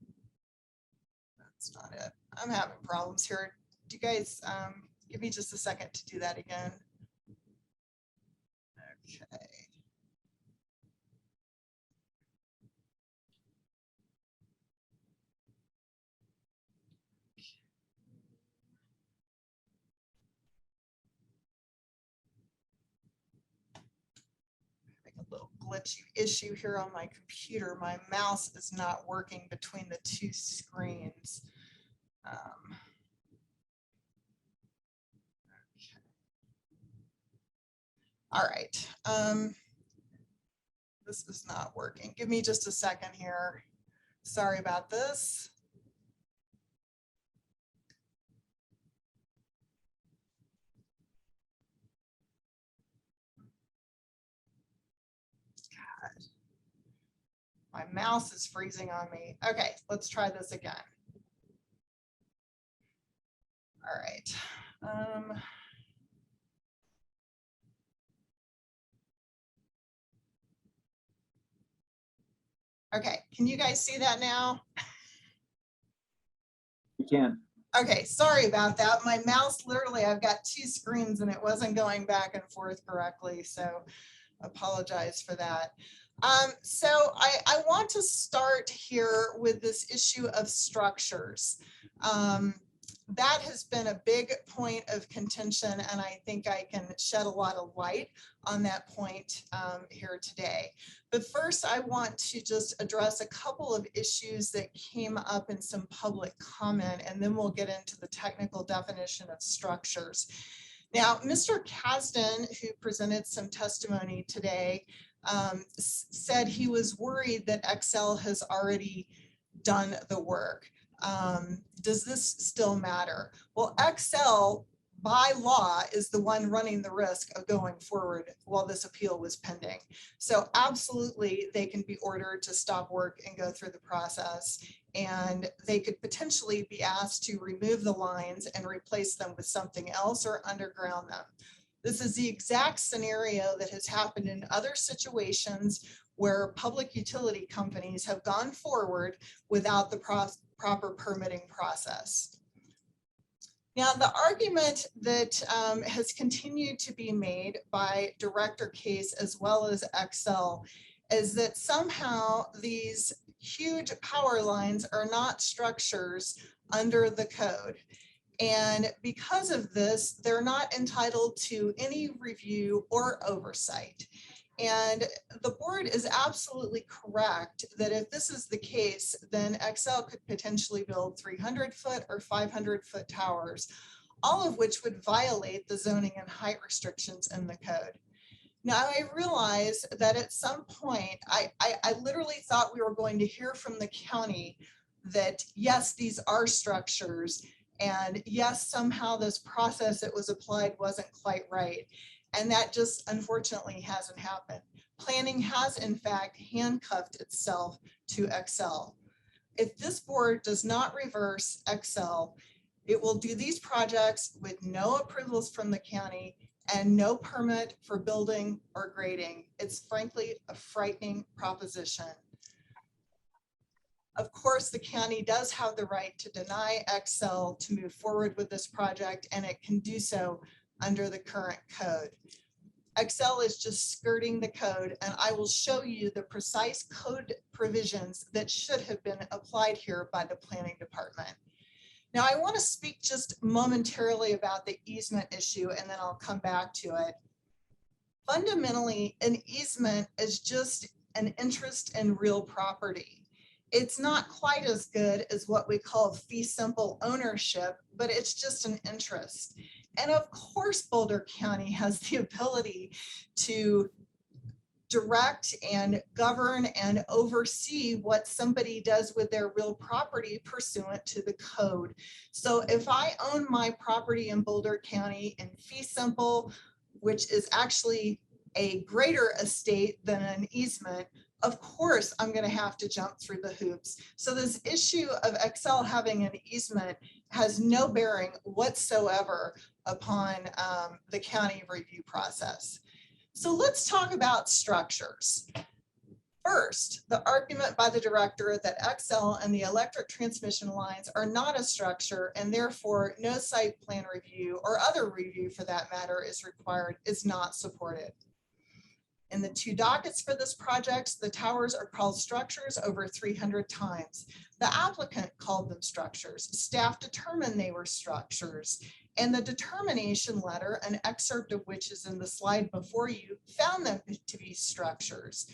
S15: That's not it. I'm having problems here. Do you guys give me just a second to do that again? Okay. A little glitchy issue here on my computer. My mouse is not working between the two screens. Okay. All right. This is not working. Give me just a second here. Sorry about this. My mouse is freezing on me. Okay, let's try this again. All right. Okay, can you guys see that now?
S2: You can.
S15: Okay, sorry about that. My mouse, literally, I've got two screens and it wasn't going back and forth correctly. So apologize for that. So I want to start here with this issue of structures. That has been a big point of contention, and I think I can shed a lot of light on that point here today. But first, I want to just address a couple of issues that came up in some public comment, and then we'll get into the technical definition of structures. Now, Mr. Kasdan, who presented some testimony today, said he was worried that Excel has already done the work. Does this still matter? Well, Excel by law is the one running the risk of going forward while this appeal was pending. So absolutely, they can be ordered to stop work and go through the process. And they could potentially be asked to remove the lines and replace them with something else or underground them. This is the exact scenario that has happened in other situations where public utility companies have gone forward without the proper permitting process. Now, the argument that has continued to be made by Director Case as well as Excel is that somehow these huge power lines are not structures under the code. And because of this, they're not entitled to any review or oversight. And the board is absolutely correct that if this is the case, then Excel could potentially build 300-foot or 500-foot towers, all of which would violate the zoning and height restrictions in the code. Now, I realize that at some point, I literally thought we were going to hear from the county that, yes, these are structures, and yes, somehow this process that was applied wasn't quite right. And that just unfortunately hasn't happened. Planning has in fact handcuffed itself to Excel. If this board does not reverse Excel It will do these projects with no approvals from the county and no permit for building or grading. It's frankly a frightening proposition. Of course, the county does have the right to deny Excel to move forward with this project, and it can do so under the current code. Excel is just skirting the code, and I will show you the precise code provisions that should have been applied here by the planning department. Now, I want to speak just momentarily about the easement issue, and then I'll come back to it. Fundamentally, an easement is just an interest in real property. It's not quite as good as what we call fee simple ownership, but it's just an interest. And of course, Boulder County has the ability to direct and govern and oversee what somebody does with their real property pursuant to the code. So if I own my property in Boulder County in fee simple, which is actually a greater estate than an easement, of course, I'm going to have to jump through the hoops. So this issue of Excel having an easement has no bearing whatsoever upon the county review process. So let's talk about structures. First, the argument by the director that Excel and the electric transmission lines are not a structure and therefore no site plan review or other review for that matter is required is not supported. In the 2 dockets for this project, the towers are called structures over 300 times. The applicant called them structures. Staff determined they were structures. And the determination letter, an excerpt of which is in the slide before you, found them to be structures.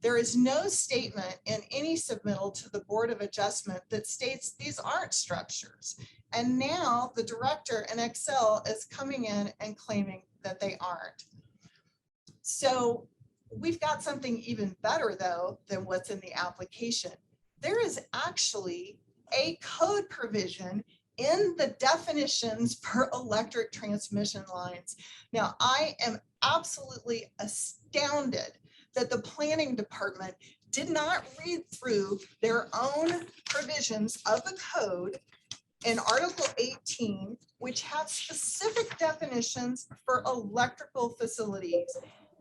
S15: There is no statement in any submittal to the Board of Adjustment that states these aren't structures. And now the director in Excel is coming in and claiming that they aren't. So we've got something even better though than what's in the application. There is actually a code provision in the definitions for electric transmission lines. Now, I am absolutely astounded that the planning department did not read through their own provisions of the code in Article 18, which have specific definitions for electrical facilities.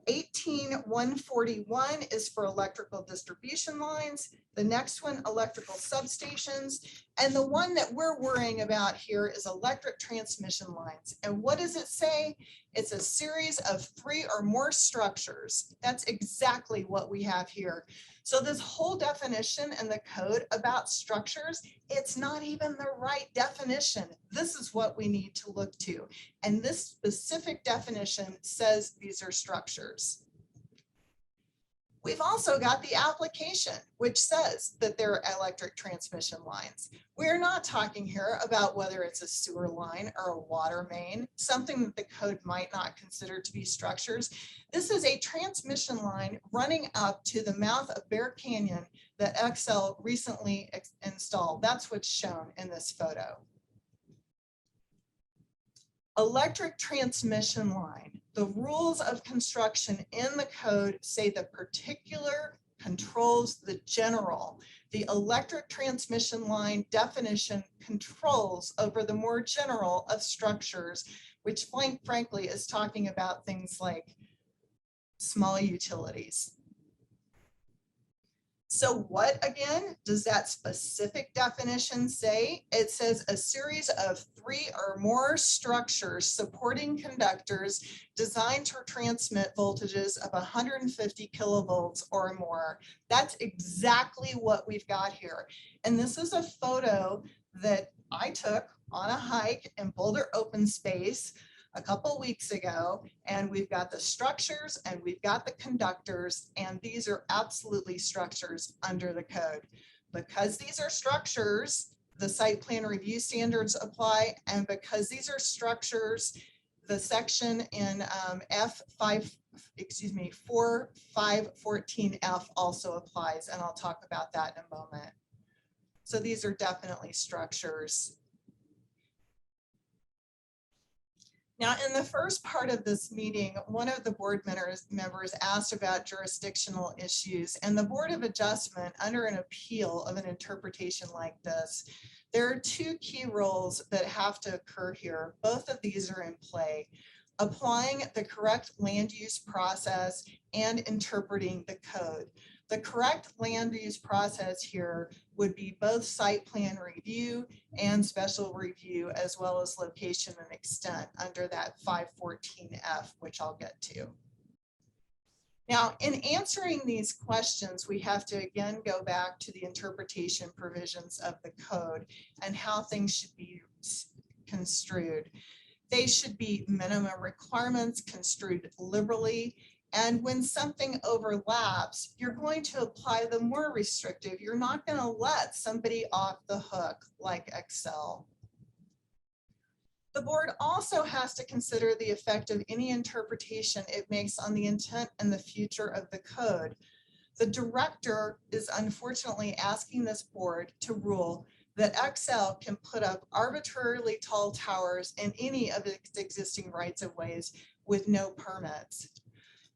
S15: 18.141 is for electrical distribution lines. The next one, electrical substations. And the one that we're worrying about here is electric transmission lines. And what does it say? It's a series of 3 or more structures. That's exactly what we have here. So this whole definition in the code about structures, it's not even the right definition. This is what we need to look to. And this specific definition says these are structures. We've also got the application, which says that they're electric transmission lines. We're not talking here about whether it's a sewer line or a water main, something that the code might not consider to be structures. This is a transmission line running up to the mouth of Bear Canyon that Excel recently installed. That's what's shown in this photo. Electric transmission line. The rules of construction in the code say the particular controls the general. The electric transmission line definition controls over the more general of structures, which frankly is talking about things like small utilities. So what again does that specific definition say? It says a series of 3 or more structures supporting conductors designed to transmit voltages of 150 kilovolts or more. That's exactly what we've got here. And this is a photo that I took on a hike in Boulder open space a couple weeks ago, and we've got the structures and we've got the conductors, and these are absolutely structures under the code. Because these are structures, the site plan review standards apply, and because these are structures, the section in F5, 4514F also applies, and I'll talk about that in a moment. So these are definitely structures. Now, in the first part of this meeting, one of the board members asked about jurisdictional issues, and the Board of Adjustment, under an appeal of an interpretation like this, there are two key roles that have to occur here. Both of these are in play: applying the correct land use process and interpreting the code. The correct land use process here would be both site plan review and special review, as well as location and extent under that 514F, which I'll get to. Now, in answering these questions, we have to again go back to the interpretation provisions of the code and how things should be construed. They should be minimum requirements construed liberally. And when something overlaps, you're going to apply the more restrictive. You're not going to let somebody off the hook like Excel. The board also has to consider the effect of any interpretation it makes on the intent and the future of the code. The director is unfortunately asking this board to rule that Excel can put up arbitrarily tall towers in any of its existing rights of ways with no permits.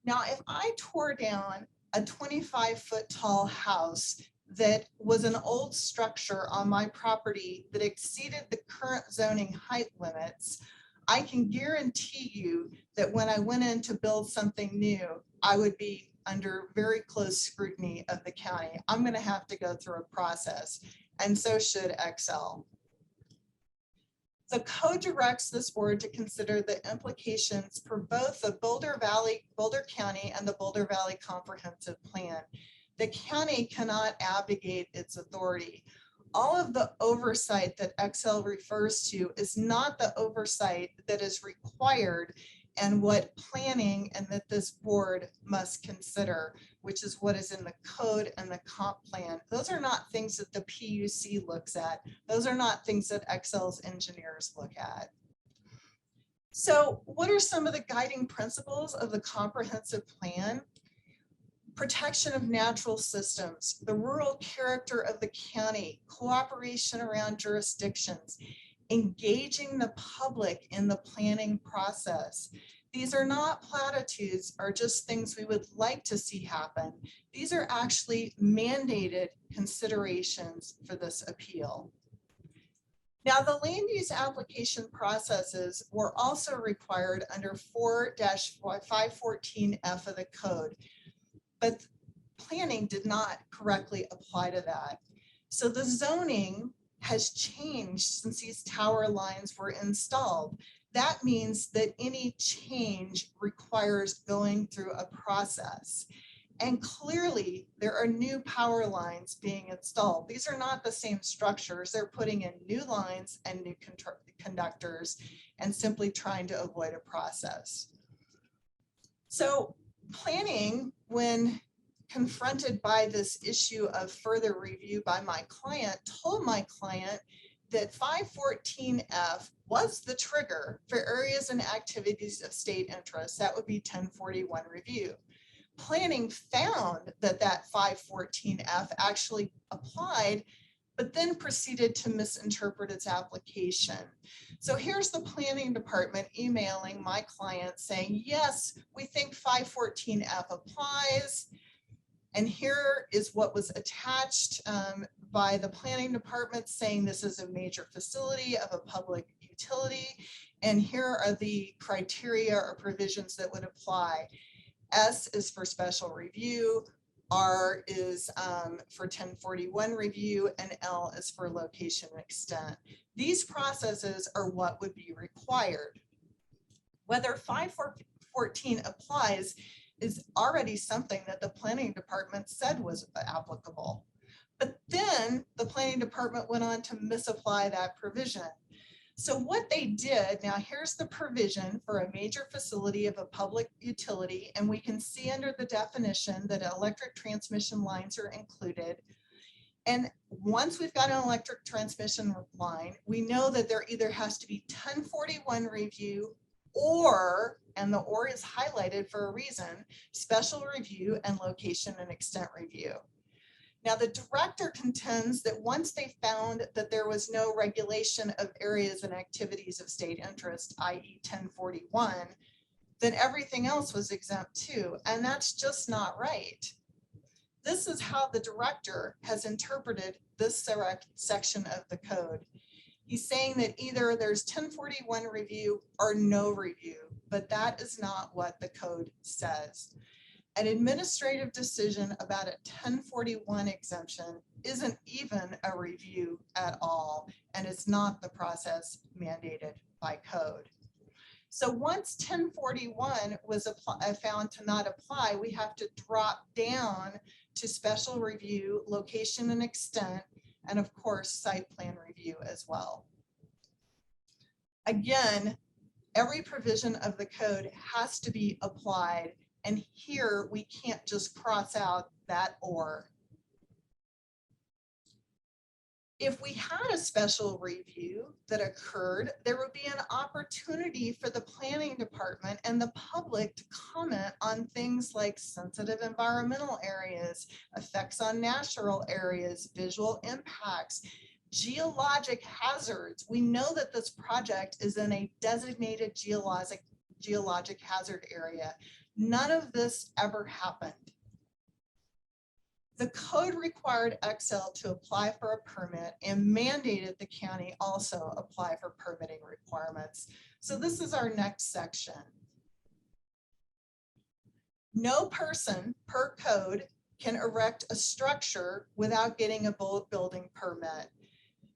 S15: Now, if I tore down a 25-foot tall house that was an old structure on my property that exceeded the current zoning height limits, I can guarantee you that when I went in to build something new, I would be under very close scrutiny of the county. I'm going to have to go through a process, and so should Excel. The code directs this board to consider the implications for both the Boulder County and the Boulder Valley Comprehensive Plan. The county cannot abdicate its authority. All of the oversight that Excel refers to is not the oversight that is required and what planning and that this board must consider, which is what is in the code and the comp plan. Those are not things that the PUC looks at. Those are not things that Excel's engineers look at. So what are some of the guiding principles of the comprehensive plan? Protection of natural systems, the rural character of the county, cooperation around jurisdictions, engaging the public in the planning process. These are not platitudes or just things we would like to see happen. These are actually mandated considerations for this appeal. Now, the land use application processes were also required under 4-514F of the code, but planning did not correctly apply to that. So the zoning has changed since these tower lines were installed. That means that any change requires going through a process. And clearly there are new power lines being installed. These are not the same structures. They're putting in new lines and new conductors and simply trying to avoid a process. So planning, when confronted by this issue of further review by my client, told my client that 514F was the trigger for areas and activities of state interest. That would be 1041 review. Planning found that that 514F actually applied, but then proceeded to misinterpret its application. So here's the planning department emailing my client saying, yes, we think 514F applies. And here is what was attached by the planning department saying this is a major facility of a public utility. And here are the criteria or provisions that would apply. S is for special review, R is for 1041 review, and L is for location and extent. These processes are what would be required. Whether 514 applies is already something that the planning department said was applicable. But then the planning department went on to misapply that provision. So what they did, now here's the provision for a major facility of a public utility, and we can see under the definition that electric transmission lines are included. And once we've got an electric transmission line, we know that there either has to be 1041 review or, and the or is highlighted for a reason, special review and location and extent review. Now, the director contends that once they found that there was no regulation of areas and activities of state interest, i.e. 1041, then everything else was exempt too. And that's just not right. This is how the director has interpreted this section of the code. He's saying that either there's 1041 review or no review, but that is not what the code says. An administrative decision about a 1041 exemption isn't even a review at all, and it's not the process mandated by code. So once 1041 was found to not apply, we have to drop down to special review, location and extent, and of course, site plan review as well. Again, every provision of the code has to be applied, and here we can't just cross out that or. If we had a special review that occurred, there would be an opportunity for the planning department and the public to comment on things like sensitive environmental areas, effects on natural areas, visual impacts, geologic hazards. We know that this project is in a designated geologic hazard area. None of this ever happened. The code required Excel to apply for a permit and mandated the county also apply for permitting requirements. So this is our next section. No person per code can erect a structure without getting a building permit.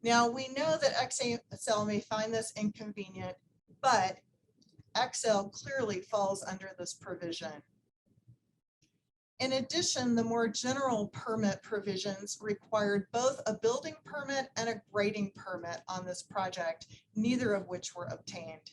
S15: Now we know that Excel may find this inconvenient, but Excel clearly falls under this provision. In addition, the more general permit provisions required both a building permit and a grading permit on this project, neither of which were obtained.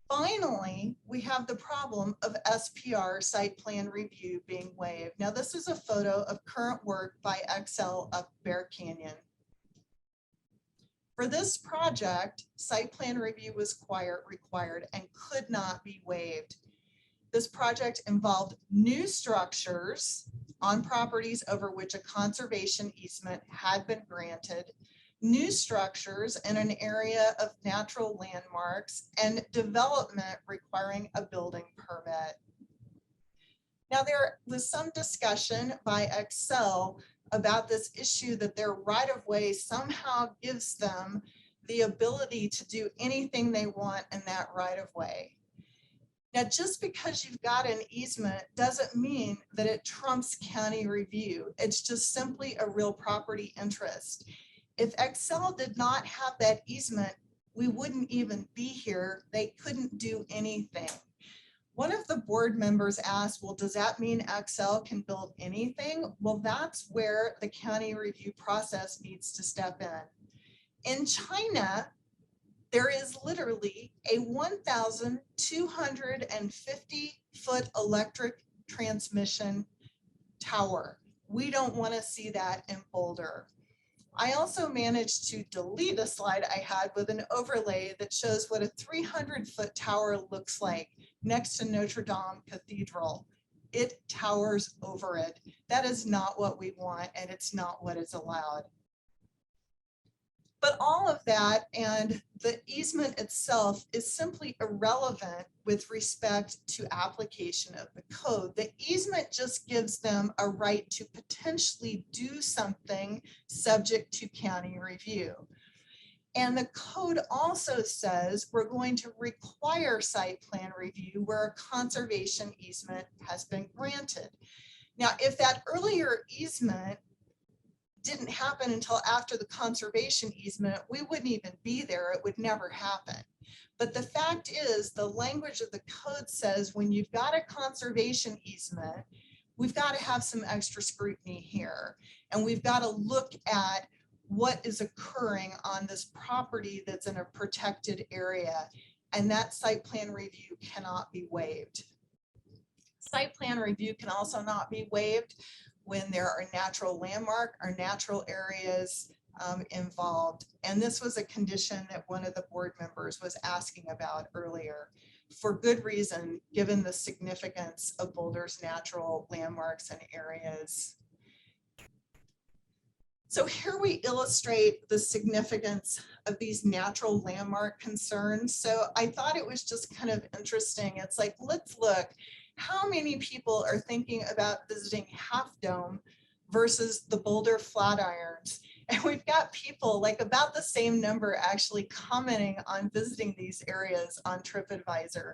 S15: Finally, we have the problem of SPR site plan review being waived. Now, this is a photo of current work by Excel up Bear Canyon. For this project, site plan review was required and could not be waived. This project involved new structures on properties over which a conservation easement had been granted, new structures in an area of natural landmarks, and development requiring a building permit. Now, there was some discussion by Excel about this issue that their right-of-way somehow gives them the ability to do anything they want in that right-of-way. Now, just because you've got an easement doesn't mean that it trumps county review. It's just simply a real property interest. If Excel did not have that easement, we wouldn't even be here. They couldn't do anything. One of the board members asked, well, does that mean Excel can build anything? Well, that's where the county review process needs to step in. In China, there is literally a 1,250-foot electric transmission tower. We don't want to see that in Boulder. I also managed to delete a slide I had with an overlay that shows what a 300-foot tower looks like next to Notre Dame Cathedral. It towers over it. That is not what we want, and it's not what is allowed. But all of that and the easement itself is simply irrelevant with respect to application of the code. The easement just gives them a right to potentially do something subject to county review. And the code also says we're going to require site plan review where a conservation easement has been granted. Now, if that earlier easement didn't happen until after the conservation easement, we wouldn't even be there. It would never happen. But the fact is, the language of the code says when you've got a conservation easement, we've got to have some extra scrutiny here. And we've got to look at what is occurring on this property that's in a protected area. And that site plan review cannot be waived. Site plan review can also not be waived when there are natural landmark or natural areas involved. And this was a condition that one of the board members was asking about earlier, for good reason, given the significance of Boulder's natural landmarks and areas. So here we illustrate the significance of these natural landmark concerns. So I thought it was just kind of interesting. It's like, let's look, how many people are thinking about visiting Half Dome versus the Boulder Flatirons? And we've got people, like about the same number, actually commenting on visiting these areas on TripAdvisor.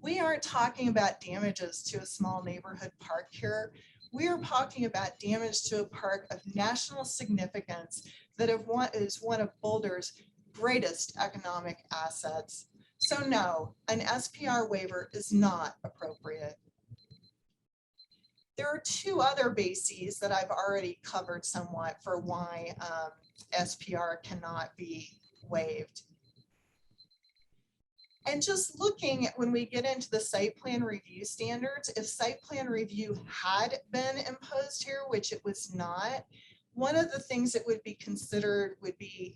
S15: We aren't talking about damages to a small neighborhood park here. We are talking about damage to a park of national significance that is one of Boulder's greatest economic assets. So no, an SPR waiver is not appropriate. There are two other bases that I've already covered somewhat for why SPR cannot be waived. And just looking at when we get into the site plan review standards, if site plan review had been imposed here, which it was not, one of the things that would be considered would be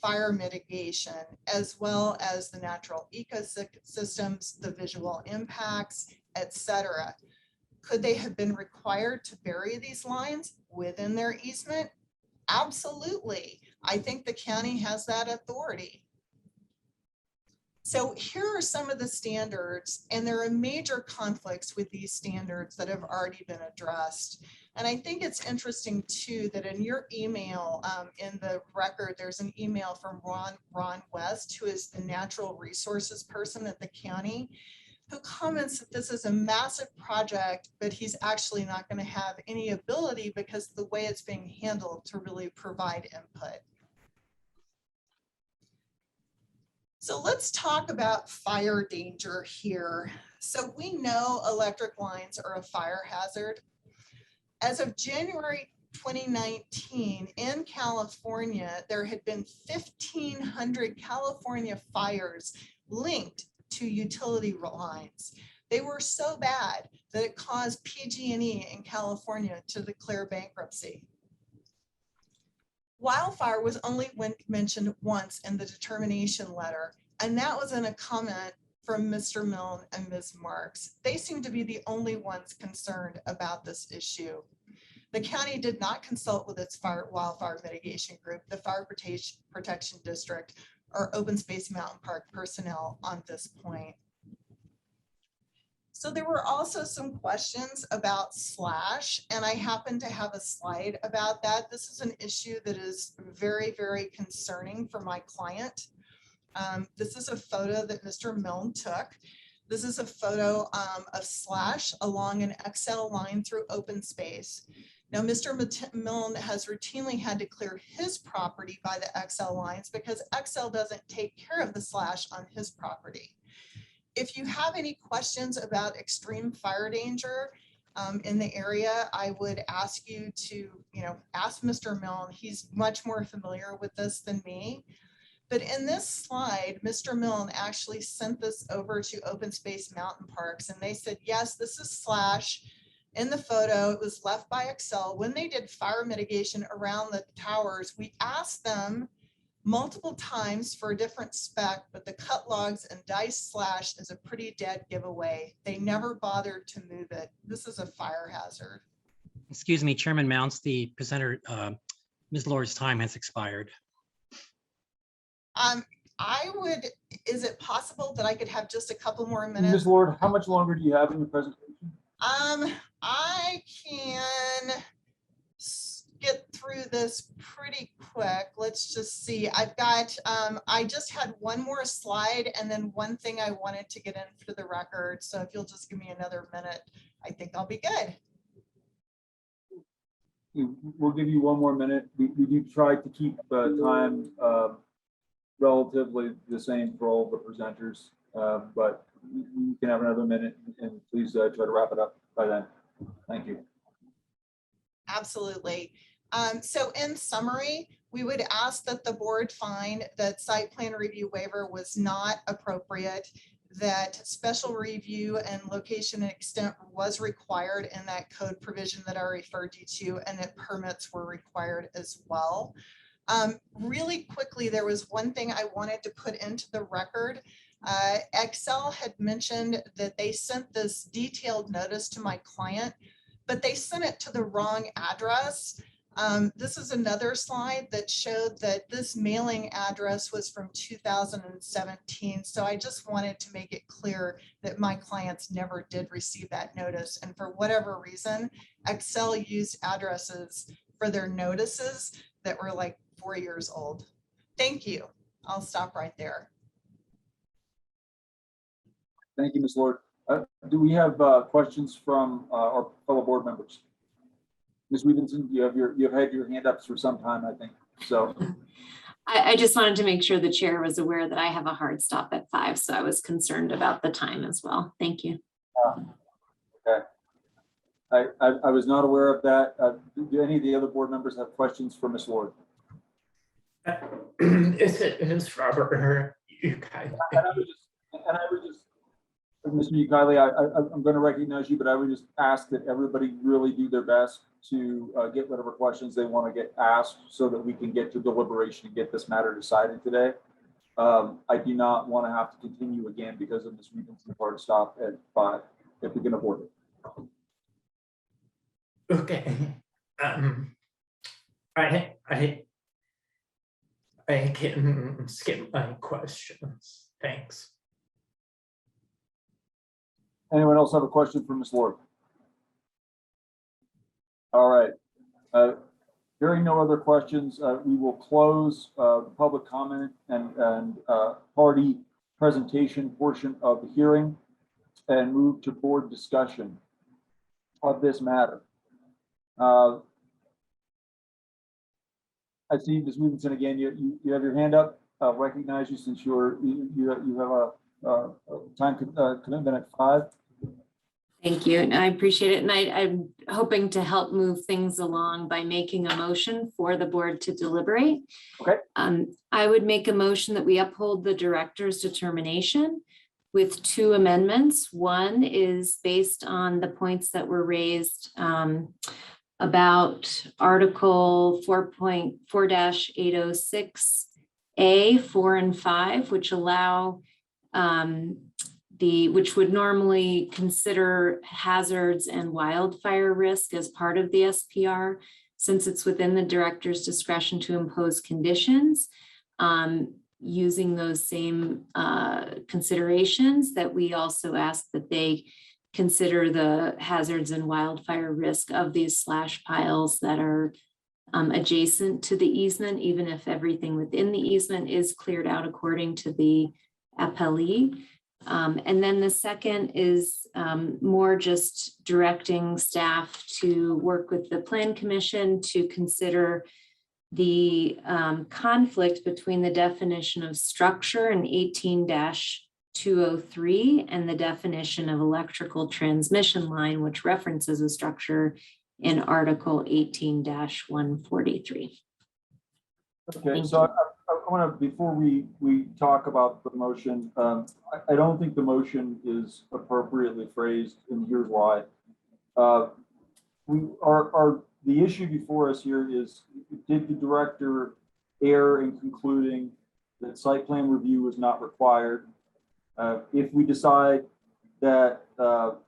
S15: fire mitigation, as well as the natural ecosystems, the visual impacts, etc. Could they have been required to bury these lines within their easement? Absolutely. I think the county has that authority. So here are some of the standards, and there are major conflicts with these standards that have already been addressed. And I think it's interesting too that in your email, in the record, there's an email from Ron West, who is the natural resources person at the county, who comments that this is a massive project, but he's actually not going to have any ability because of the way it's being handled to really provide input. So let's talk about fire danger here. So we know electric lines are a fire hazard. As of January 2019 in California, there had been 1,500 California fires linked to utility lines. They were so bad that it caused PG&E in California to declare bankruptcy. Wildfire was only mentioned once in the determination letter, and that was in a comment from Mr. Milne and Ms. Marks. They seem to be the only ones concerned about this issue. The county did not consult with its wildfire mitigation group, the Fire Protection District, or Open Space Mountain Park personnel on this point. So there were also some questions about slash, and I happen to have a slide about that. This is an issue that is very, very concerning for my client. This is a photo that Mr. Milne took. This is a photo of slash along an XL line through open space. Now, Mr. Milne has routinely had to clear his property by the XL lines because XL doesn't take care of the slash on his property. If you have any questions about extreme fire danger in the area, I would ask you to, ask Mr. Milne. He's much more familiar with this than me. But in this slide, Mr. Milne actually sent this over to Open Space Mountain Parks, and they said, yes, this is slash. In the photo, it was left by Excel. When they did fire mitigation around the towers, we asked them multiple times for a different spec, but the cut logs and dice slash is a pretty dead giveaway. They never bothered to move it. This is a fire hazard.
S1: Excuse me, Chairman Mounts, the presenter, Ms. Lord's time has expired.
S15: Is it possible that I could have just a couple more minutes?
S2: Ms. Lord, how much longer do you have in your presentation?
S15: I can get through this pretty quick. Let's just see. I've got, I just had one more slide and then one thing I wanted to get in for the record. So if you'll just give me another minute, I think I'll be good.
S2: We'll give you one more minute. We do try to keep time relatively the same for all the presenters, but you can have another minute and please try to wrap it up by then. Thank you.
S15: Absolutely. So in summary, we would ask that the board find that site plan review waiver was not appropriate, that special review and location and extent was required in that code provision that I referred you to, and that permits were required as well. Really quickly, there was one thing I wanted to put into the record. Excel had mentioned that they sent this detailed notice to my client, but they sent it to the wrong address. This is another slide that showed that this mailing address was from 2017. So I just wanted to make it clear that my clients never did receive that notice. And for whatever reason, Excel used addresses for their notices that were like 4 years old. Thank you. I'll stop right there.
S2: Thank you, Ms. Lord. Do we have questions from our fellow board members? Ms. Weavenson, you've had your hand up for some time, I think. So
S14: I just wanted to make sure the chair was aware that I have a hard stop at 5, so I was concerned about the time as well. Thank you.
S2: Okay. I was not aware of that. Do any of the other board members have questions for Ms. Lord?
S4: Is Robert or you guys?
S2: And I would just, Mr. Ukile, I'm going to recognize you, but I would just ask that everybody really do their best to get whatever questions they want to get asked so that we can get to deliberation and get this matter decided today. I do not want to have to continue again because of Ms. Weavenson's hard stop at 5, if we can avoid it.
S4: Okay. I can skip my questions. Thanks.
S2: Anyone else have a question for Ms. Lord? All right. Hearing no other questions, we will close the public comment and party presentation portion of the hearing and move to board discussion of this matter. I see Ms. Weavenson again. You have your hand up. I'll recognize you since you have a time commitment at 5.
S14: Thank you, and I appreciate it. And I'm hoping to help move things along by making a motion for the board to deliberate.
S2: Okay.
S14: I would make a motion that we uphold the director's determination with 2 amendments. One is based on the points that were raised about Article 4.4-806A, 4 and 5, which allow which would normally consider hazards and wildfire risk as part of the SPR, since it's within the director's discretion to impose conditions. Using those same considerations, that we also ask that they consider the hazards and wildfire risk of these slash piles that are adjacent to the easement, even if everything within the easement is cleared out according to the appellee. And then the second is more just directing staff to work with the Plan Commission to consider the conflict between the definition of structure in 18-203 and the definition of electrical transmission line, which references a structure in Article 18-143.
S2: Okay, so I want to, before we talk about the motion, I don't think the motion is appropriately phrased, and here's why. The issue before us here is, did the director err in concluding that site plan review was not required? If we decide that for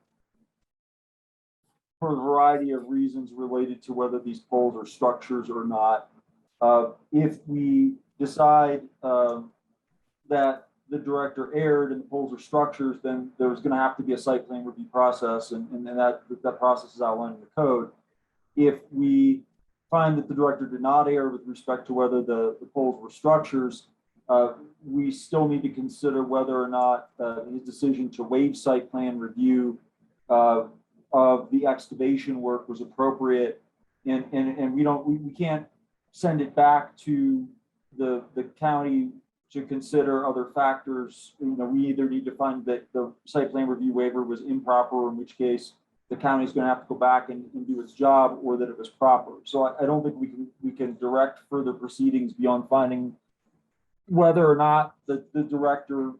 S2: a variety of reasons related to whether these poles are structures or not, if we decide that the director erred and the poles are structures, then there's going to have to be a site plan review process, and that process is outlined in the code. If we find that the director did not err with respect to whether the poles were structures, we still need to consider whether or not his decision to waive site plan review of the excavation work was appropriate, and we can't send it back to the county to consider other factors. We either need to find that the site plan review waiver was improper, in which case the county is going to have to go back and do its job, or that it was proper. So I don't think we can direct further proceedings beyond finding whether or not the director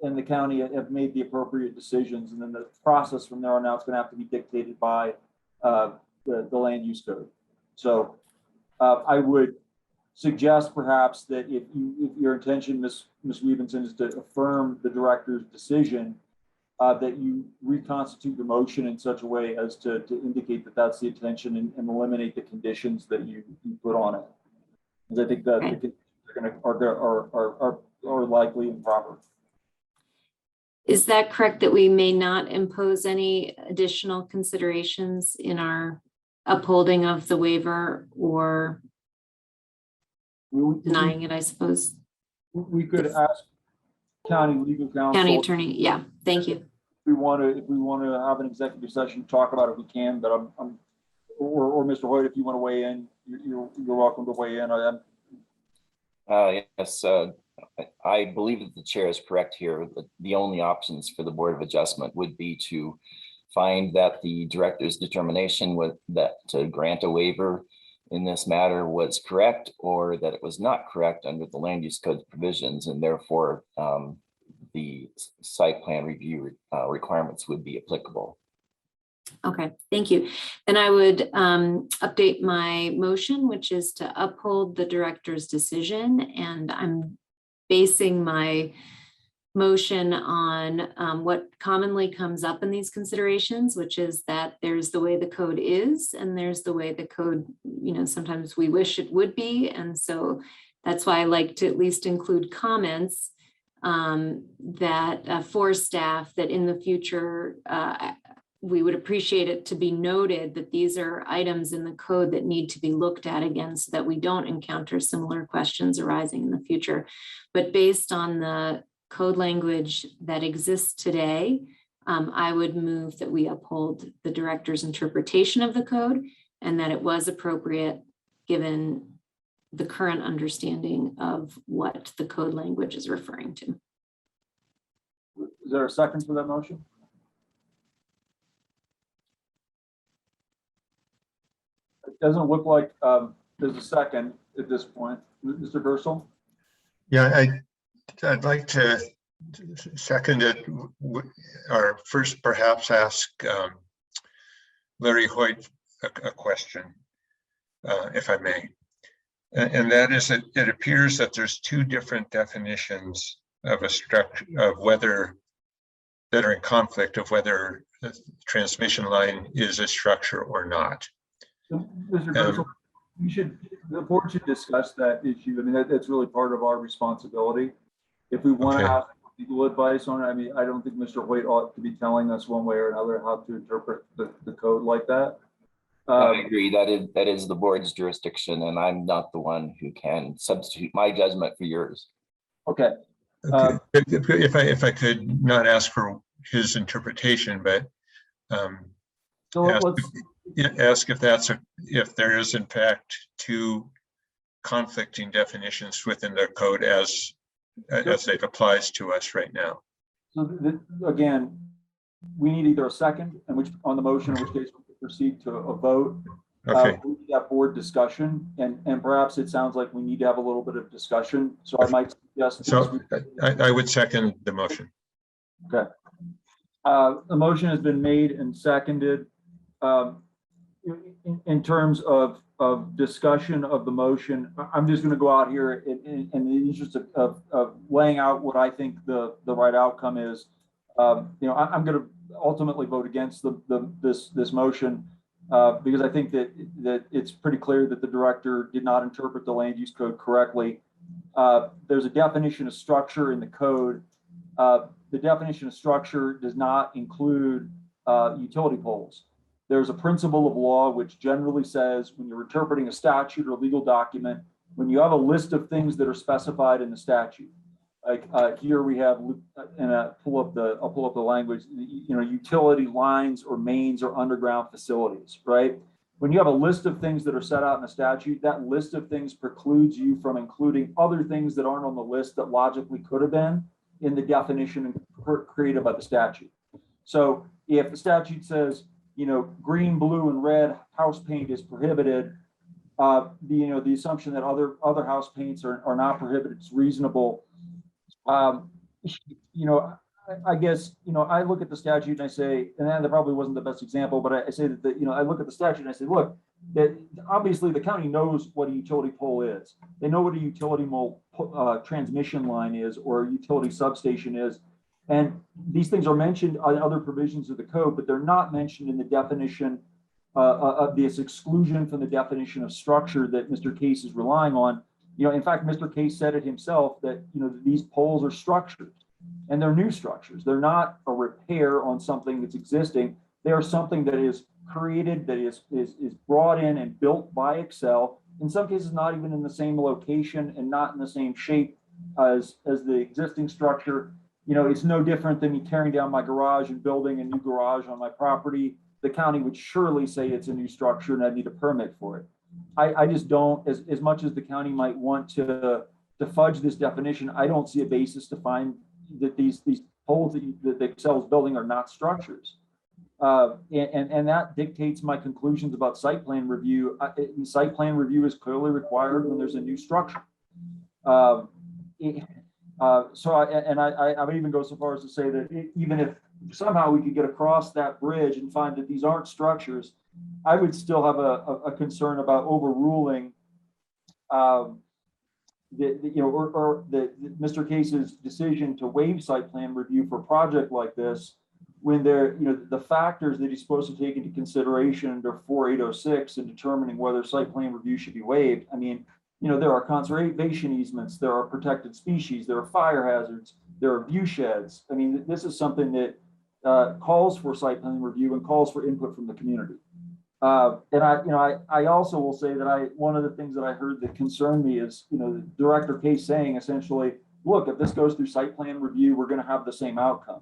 S2: and the county have made the appropriate decisions, and then the process from there on out is going to have to be dictated by the land use code. So I would suggest perhaps that if your intention, Ms. Weavenson, is to affirm the director's decision, that you reconstitute your motion in such a way as to indicate that that's the intention and eliminate the conditions that you put on it. Because I think that are likely improper.
S14: Is that correct, that we may not impose any additional considerations in our upholding of the waiver or denying it, I suppose?
S2: We could ask county legal counsel.
S14: County attorney, yeah, thank you.
S2: If we want to have an executive session to talk about it, we can, but or Mr. Hoyt, if you want to weigh in, you're welcome to weigh in.
S16: Yes, I believe that the chair is correct here. The only options for the Board of Adjustment would be to find that the director's determination to grant a waiver in this matter was correct, or that it was not correct under the land use code provisions, and therefore the site plan review requirements would be applicable.
S14: Okay, thank you. Then I would update my motion, which is to uphold the director's decision. And I'm basing my motion on what commonly comes up in these considerations, which is that there's the way the code is, and there's the way the code, sometimes we wish it would be. And so that's why I like to at least include comments that for staff, that in the future, we would appreciate it to be noted that these are items in the code that need to be looked at again, so that we don't encounter similar questions arising in the future. But based on the code language that exists today, I would move that we uphold the director's interpretation of the code, and that it was appropriate given the current understanding of what the code language is referring to.
S2: Is there a second for that motion? It doesn't look like there's a second at this point. Mr. Gersel?
S5: Yeah, I'd like to second it, or first perhaps ask Larry Hoyt a question, if I may. And that is that it appears that there's two different definitions of a structure, of whether, that are in conflict, of whether the transmission line is a structure or not.
S2: Mr. Gersel, the board should discuss that issue. I mean, that's really part of our responsibility. If we want to have legal advice on it, I mean, I don't think Mr. Hoyt ought to be telling us one way or another how to interpret the code like that.
S16: I agree. That is the board's jurisdiction, and I'm not the one who can substitute my judgment for yours.
S2: Okay.
S5: If I could not ask for his interpretation, but ask if there is in fact two conflicting definitions within the code as it applies to us right now.
S2: So again, we need either a second, on the motion, in which case we can proceed to a vote.
S5: Okay.
S2: We need that board discussion, and perhaps it sounds like we need to have a little bit of discussion. So I might suggest.
S5: So I would second the motion.
S2: Okay. The motion has been made and seconded. In terms of discussion of the motion, I'm just going to go out here in the interest of laying out what I think the right outcome is. I'm going to ultimately vote against this motion because I think that it's pretty clear that the director did not interpret the land use code correctly. There's a definition of structure in the code. The definition of structure does not include utility poles. There's a principle of law which generally says when you're interpreting a statute or legal document, when you have a list of things that are specified in the statute, like here we have, and I'll pull up the language, utility lines or mains or underground facilities, right? When you have a list of things that are set out in a statute, that list of things precludes you from including other things that aren't on the list that logically could have been in the definition created by the statute. So if the statute says, green, blue, and red house paint is prohibited, the assumption that other house paints are not prohibited is reasonable. I guess, I look at the statute and I say, and that probably wasn't the best example, but I say that, I look at the statute and I say, look, that obviously the county knows what a utility pole is. They know what a utility transmission line is, or a utility substation is. And these things are mentioned on other provisions of the code, but they're not mentioned in the definition of this exclusion from the definition of structure that Mr. Case is relying on. In fact, Mr. Case said it himself that, these poles are structures. And they're new structures. They're not a repair on something that's existing. They are something that is created, that is brought in and built by Excel. In some cases, not even in the same location and not in the same shape as the existing structure. It's no different than me tearing down my garage and building a new garage on my property. The county would surely say it's a new structure and I need a permit for it. I just don't, as much as the county might want to fudge this definition, I don't see a basis to find that these poles that Excel is building are not structures. And that dictates my conclusions about site plan review. Site plan review is clearly required when there's a new structure. So I would even go so far as to say that even if somehow we could get across that bridge and find that these aren't structures, I would still have a concern about overruling Mr. Case's decision to waive site plan review for a project like this, when the factors that he's supposed to take into consideration under 4806 in determining whether site plan review should be waived. I mean, there are conservation easements, there are protected species, there are fire hazards, there are view sheds. I mean, this is something that calls for site plan review and calls for input from the community. And I also will say that one of the things that I heard that concerned me is, the Director Case saying essentially, look, if this goes through site plan review, we're going to have the same outcome.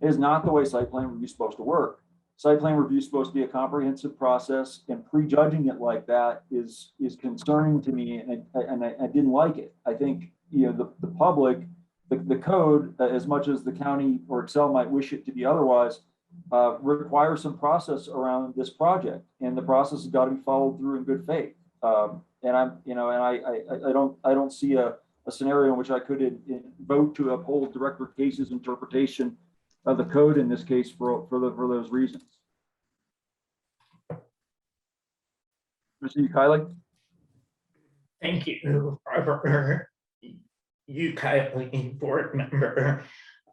S2: It is not the way site plan review is supposed to work. Site plan review is supposed to be a comprehensive process, and prejudging it like that is concerning to me, and I didn't like it. I think, the public, the code, as much as the county or Excel might wish it to be otherwise, require some process around this project, and the process has got to be followed through in good faith. And I don't see a scenario in which I could vote to uphold Director Case's interpretation of the code in this case for those reasons. Mr. Kylie?
S4: Thank you, Robert. You, Kylie, board member.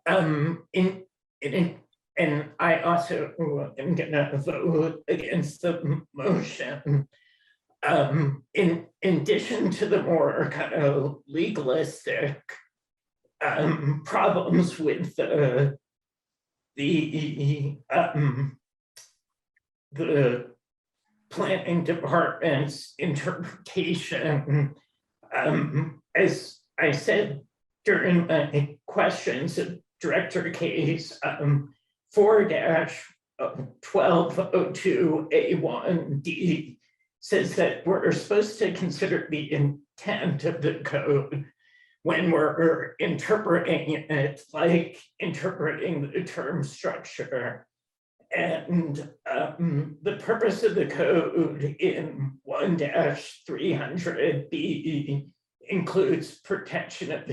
S4: And I also am gonna vote against the motion. In addition to the more kind of legalistic problems with the planning department's interpretation, as I said during my questions of Director Case, 4-1202A1D says that we're supposed to consider the intent of the code when we're interpreting it, like interpreting the term structure. And the purpose of the code in 1-300B includes protection of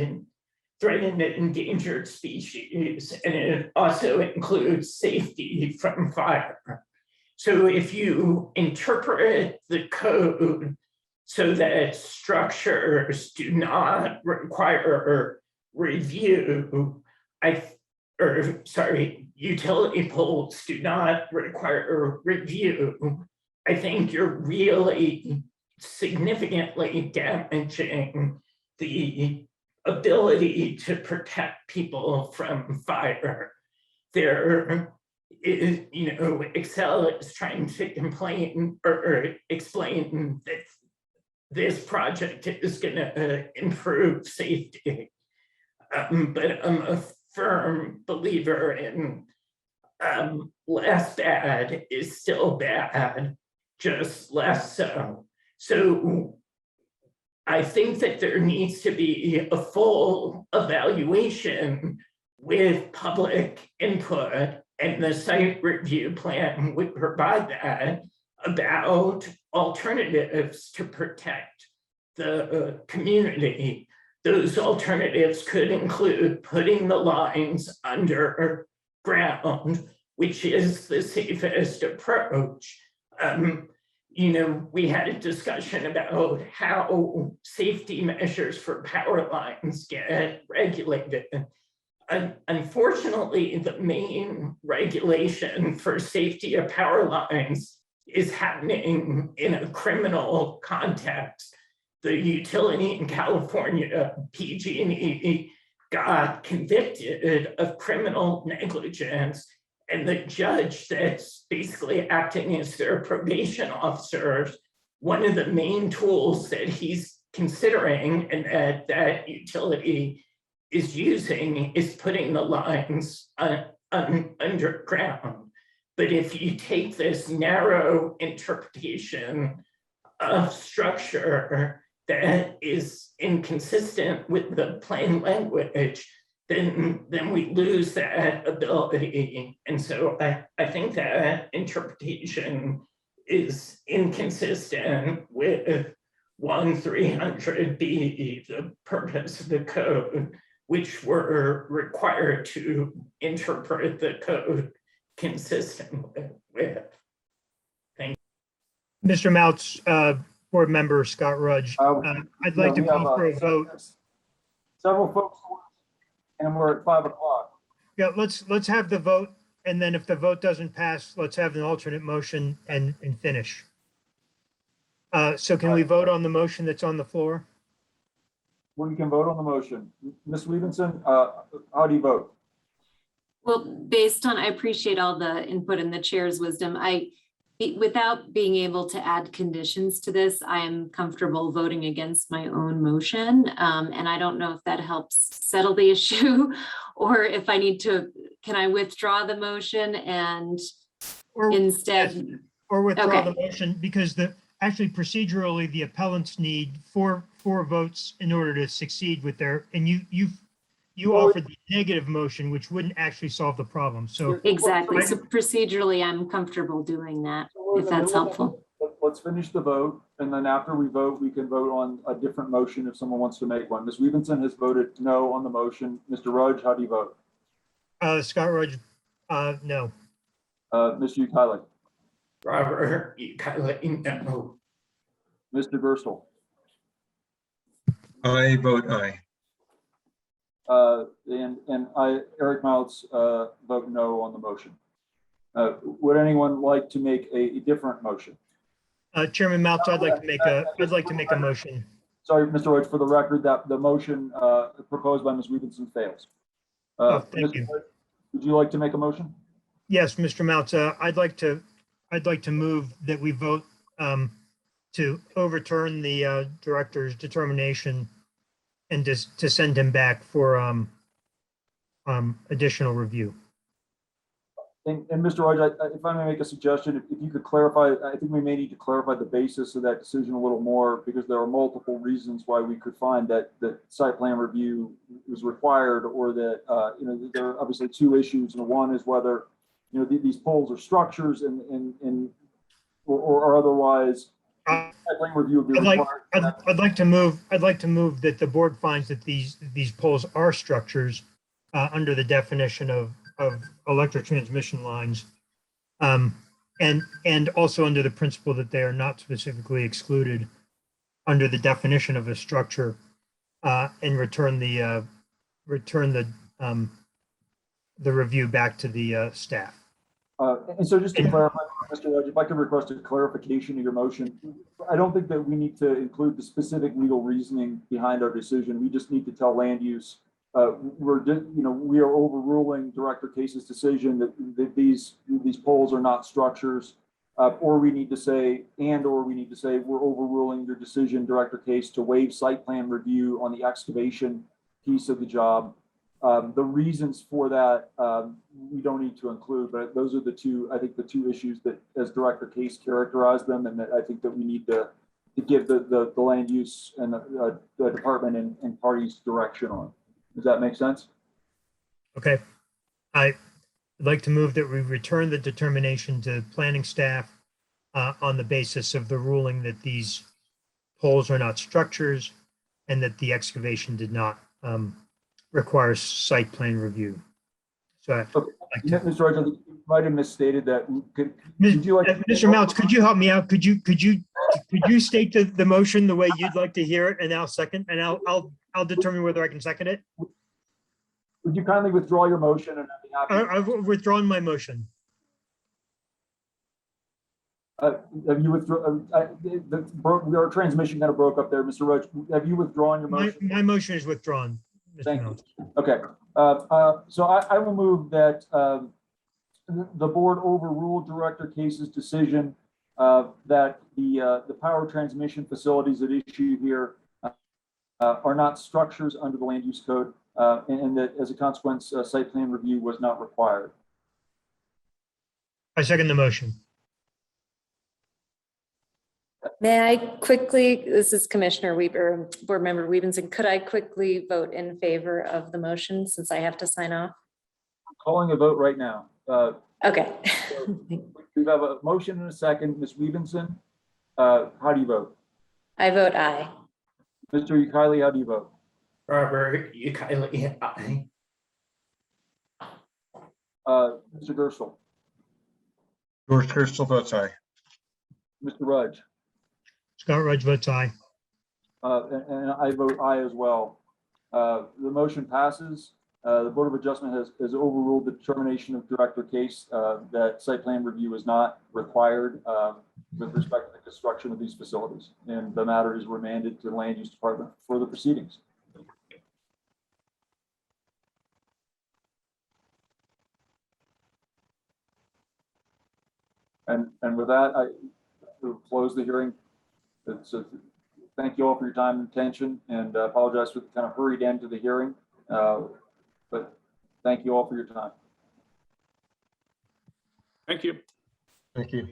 S4: threatened and endangered species, and it also includes safety from fire. So if you interpret the code so that structures do not require review, utility poles do not require review, I think you're really significantly damaging the ability to protect people from fire. There is, Excel is trying to complain or explain that this project is going to improve safety. But I'm a firm believer in less bad is still bad, just less so. So I think that there needs to be a full evaluation with public input, and the site review plan would provide that, about alternatives to protect the community. those alternatives could include putting the lines underground, which is the safest approach. We had a discussion about how safety measures for power lines get regulated. Unfortunately, the main regulation for safety of power lines is happening in a criminal context. The utility in California, PG&E, got convicted of criminal negligence, and the judge that's basically acting as their probation officer, one of the main tools that he's considering and that utility is using is putting the lines underground. But if you take this narrow interpretation of structure that is inconsistent with the plain language, then we lose that ability. And so I think that interpretation is inconsistent with 1300B, the purpose of the code, which we're required to interpret the code consistent with. Thank you.
S6: Mr. Mouts, board member Scott Rudge, I'd like to call for a vote.
S2: Several folks, and we're at 5 o'clock.
S6: Yeah, let's have the vote, and then if the vote doesn't pass, let's have an alternate motion and finish. So can we vote on the motion that's on the floor?
S2: We can vote on the motion. Ms. Stevenson, how do you vote?
S14: Well, based on, I appreciate all the input and the chair's wisdom. Without being able to add conditions to this, I am comfortable voting against my own motion. And I don't know if that helps settle the issue or if I need to, can I withdraw the motion and instead?
S6: Or withdraw the motion, because actually procedurally, the appellants need four votes in order to succeed with their, and you offered the negative motion, which wouldn't actually solve the problem. So
S14: exactly. So procedurally, I'm comfortable doing that, if that's helpful.
S2: Let's finish the vote, and then after we vote, we can vote on a different motion if someone wants to make one. Ms. Stevenson has voted no on the motion. Mr. Rudge, how do you vote?
S6: Scott Rudge, no.
S2: Ms. Utility.
S4: Robert Utility, no.
S2: Mr. Gerstle.
S5: I vote aye.
S2: And I, Eric Mouts, vote no on the motion. Would anyone like to make a different motion?
S6: Chairman Mouts, I'd like to make a motion.
S2: Sorry, Mr. Rhodes, for the record, that the motion proposed by Ms. Stevenson fails.
S6: Thank you.
S2: Would you like to make a motion?
S6: Yes, Mr. Mouts, I'd like to move that we vote to overturn the director's determination and to send him back for additional review.
S2: And Mr. Rhodes, if I may make a suggestion, if you could clarify, I think we may need to clarify the basis of that decision a little more, because there are multiple reasons why we could find that the site plan review was required, or that there are obviously two issues, and one is whether these poles are structures or otherwise. Site plan review would be required.
S6: I'd like to move that the board finds that these poles are structures under the definition of electric transmission lines, and also under the principle that they are not specifically excluded under the definition of a structure, and return the review back to the staff.
S2: And so just to clarify, Mr. Rhodes, if I could request a clarification of your motion, I don't think that we need to include the specific legal reasoning behind our decision. We just need to tell land use, we are overruling Director Case's decision that these poles are not structures, or we need to say we're overruling your decision, Director Case, to waive site plan review on the excavation piece of the job. The reasons for that we don't need to include, but those are the two issues that, as Director Case characterized them, and that I think that we need to give the land use and the department and parties direction on. Does that make sense?
S6: Okay. I'd like to move that we return the determination to planning staff on the basis of the ruling that these poles are not structures, and that the excavation did not require site plan review. So I'd
S2: Okay.
S6: like to-
S2: Mr. Rogers, you might have misstated that. Could you like?
S6: Mr. Meltz, could you help me out? Could you state the motion the way you'd like to hear it, and I'll second, and I'll determine whether I can second it.
S2: Would you kindly withdraw your motion? And I'd be happy.
S6: I've withdrawn my motion.
S2: Have you withdrawn? Our transmission kind of broke up there, Mr. Roach. Have you withdrawn your motion?
S6: My motion is withdrawn. Mr.
S2: Thank
S6: Meltz.
S2: you. Okay. So I will move that the board overrule Director Case's decision that the power transmission facilities at issue here are not structures under the land use code, and that as a consequence, site plan review was not required.
S6: I second the motion.
S3: May I quickly, this is Commissioner Weaver, Board Member Weavenson, could I quickly vote in favor of the motion since I have to sign off?
S2: Calling a vote right now.
S3: Okay.
S2: We have a motion and a second. Ms. Weavenson, how do you vote?
S3: I vote aye.
S2: Mr. Ukaili, how do you vote?
S4: Robert Ukaili, aye.
S2: Mr. Gerstle,
S5: George Gerstle votes aye.
S2: Mr. Rudge,
S6: Scott Rudge votes aye.
S2: and I vote aye as well. The motion passes. The Board of Adjustment has overruled the determination of Director Case that site plan review is not required with respect to the construction of these facilities. And the matter is remanded to the Land Use Department for the proceedings. And with that, I will close the hearing. So thank you all for your time and attention, and apologize for the kind of hurried end to the hearing. But thank you all for your time.
S11: Thank you.
S5: Thank you.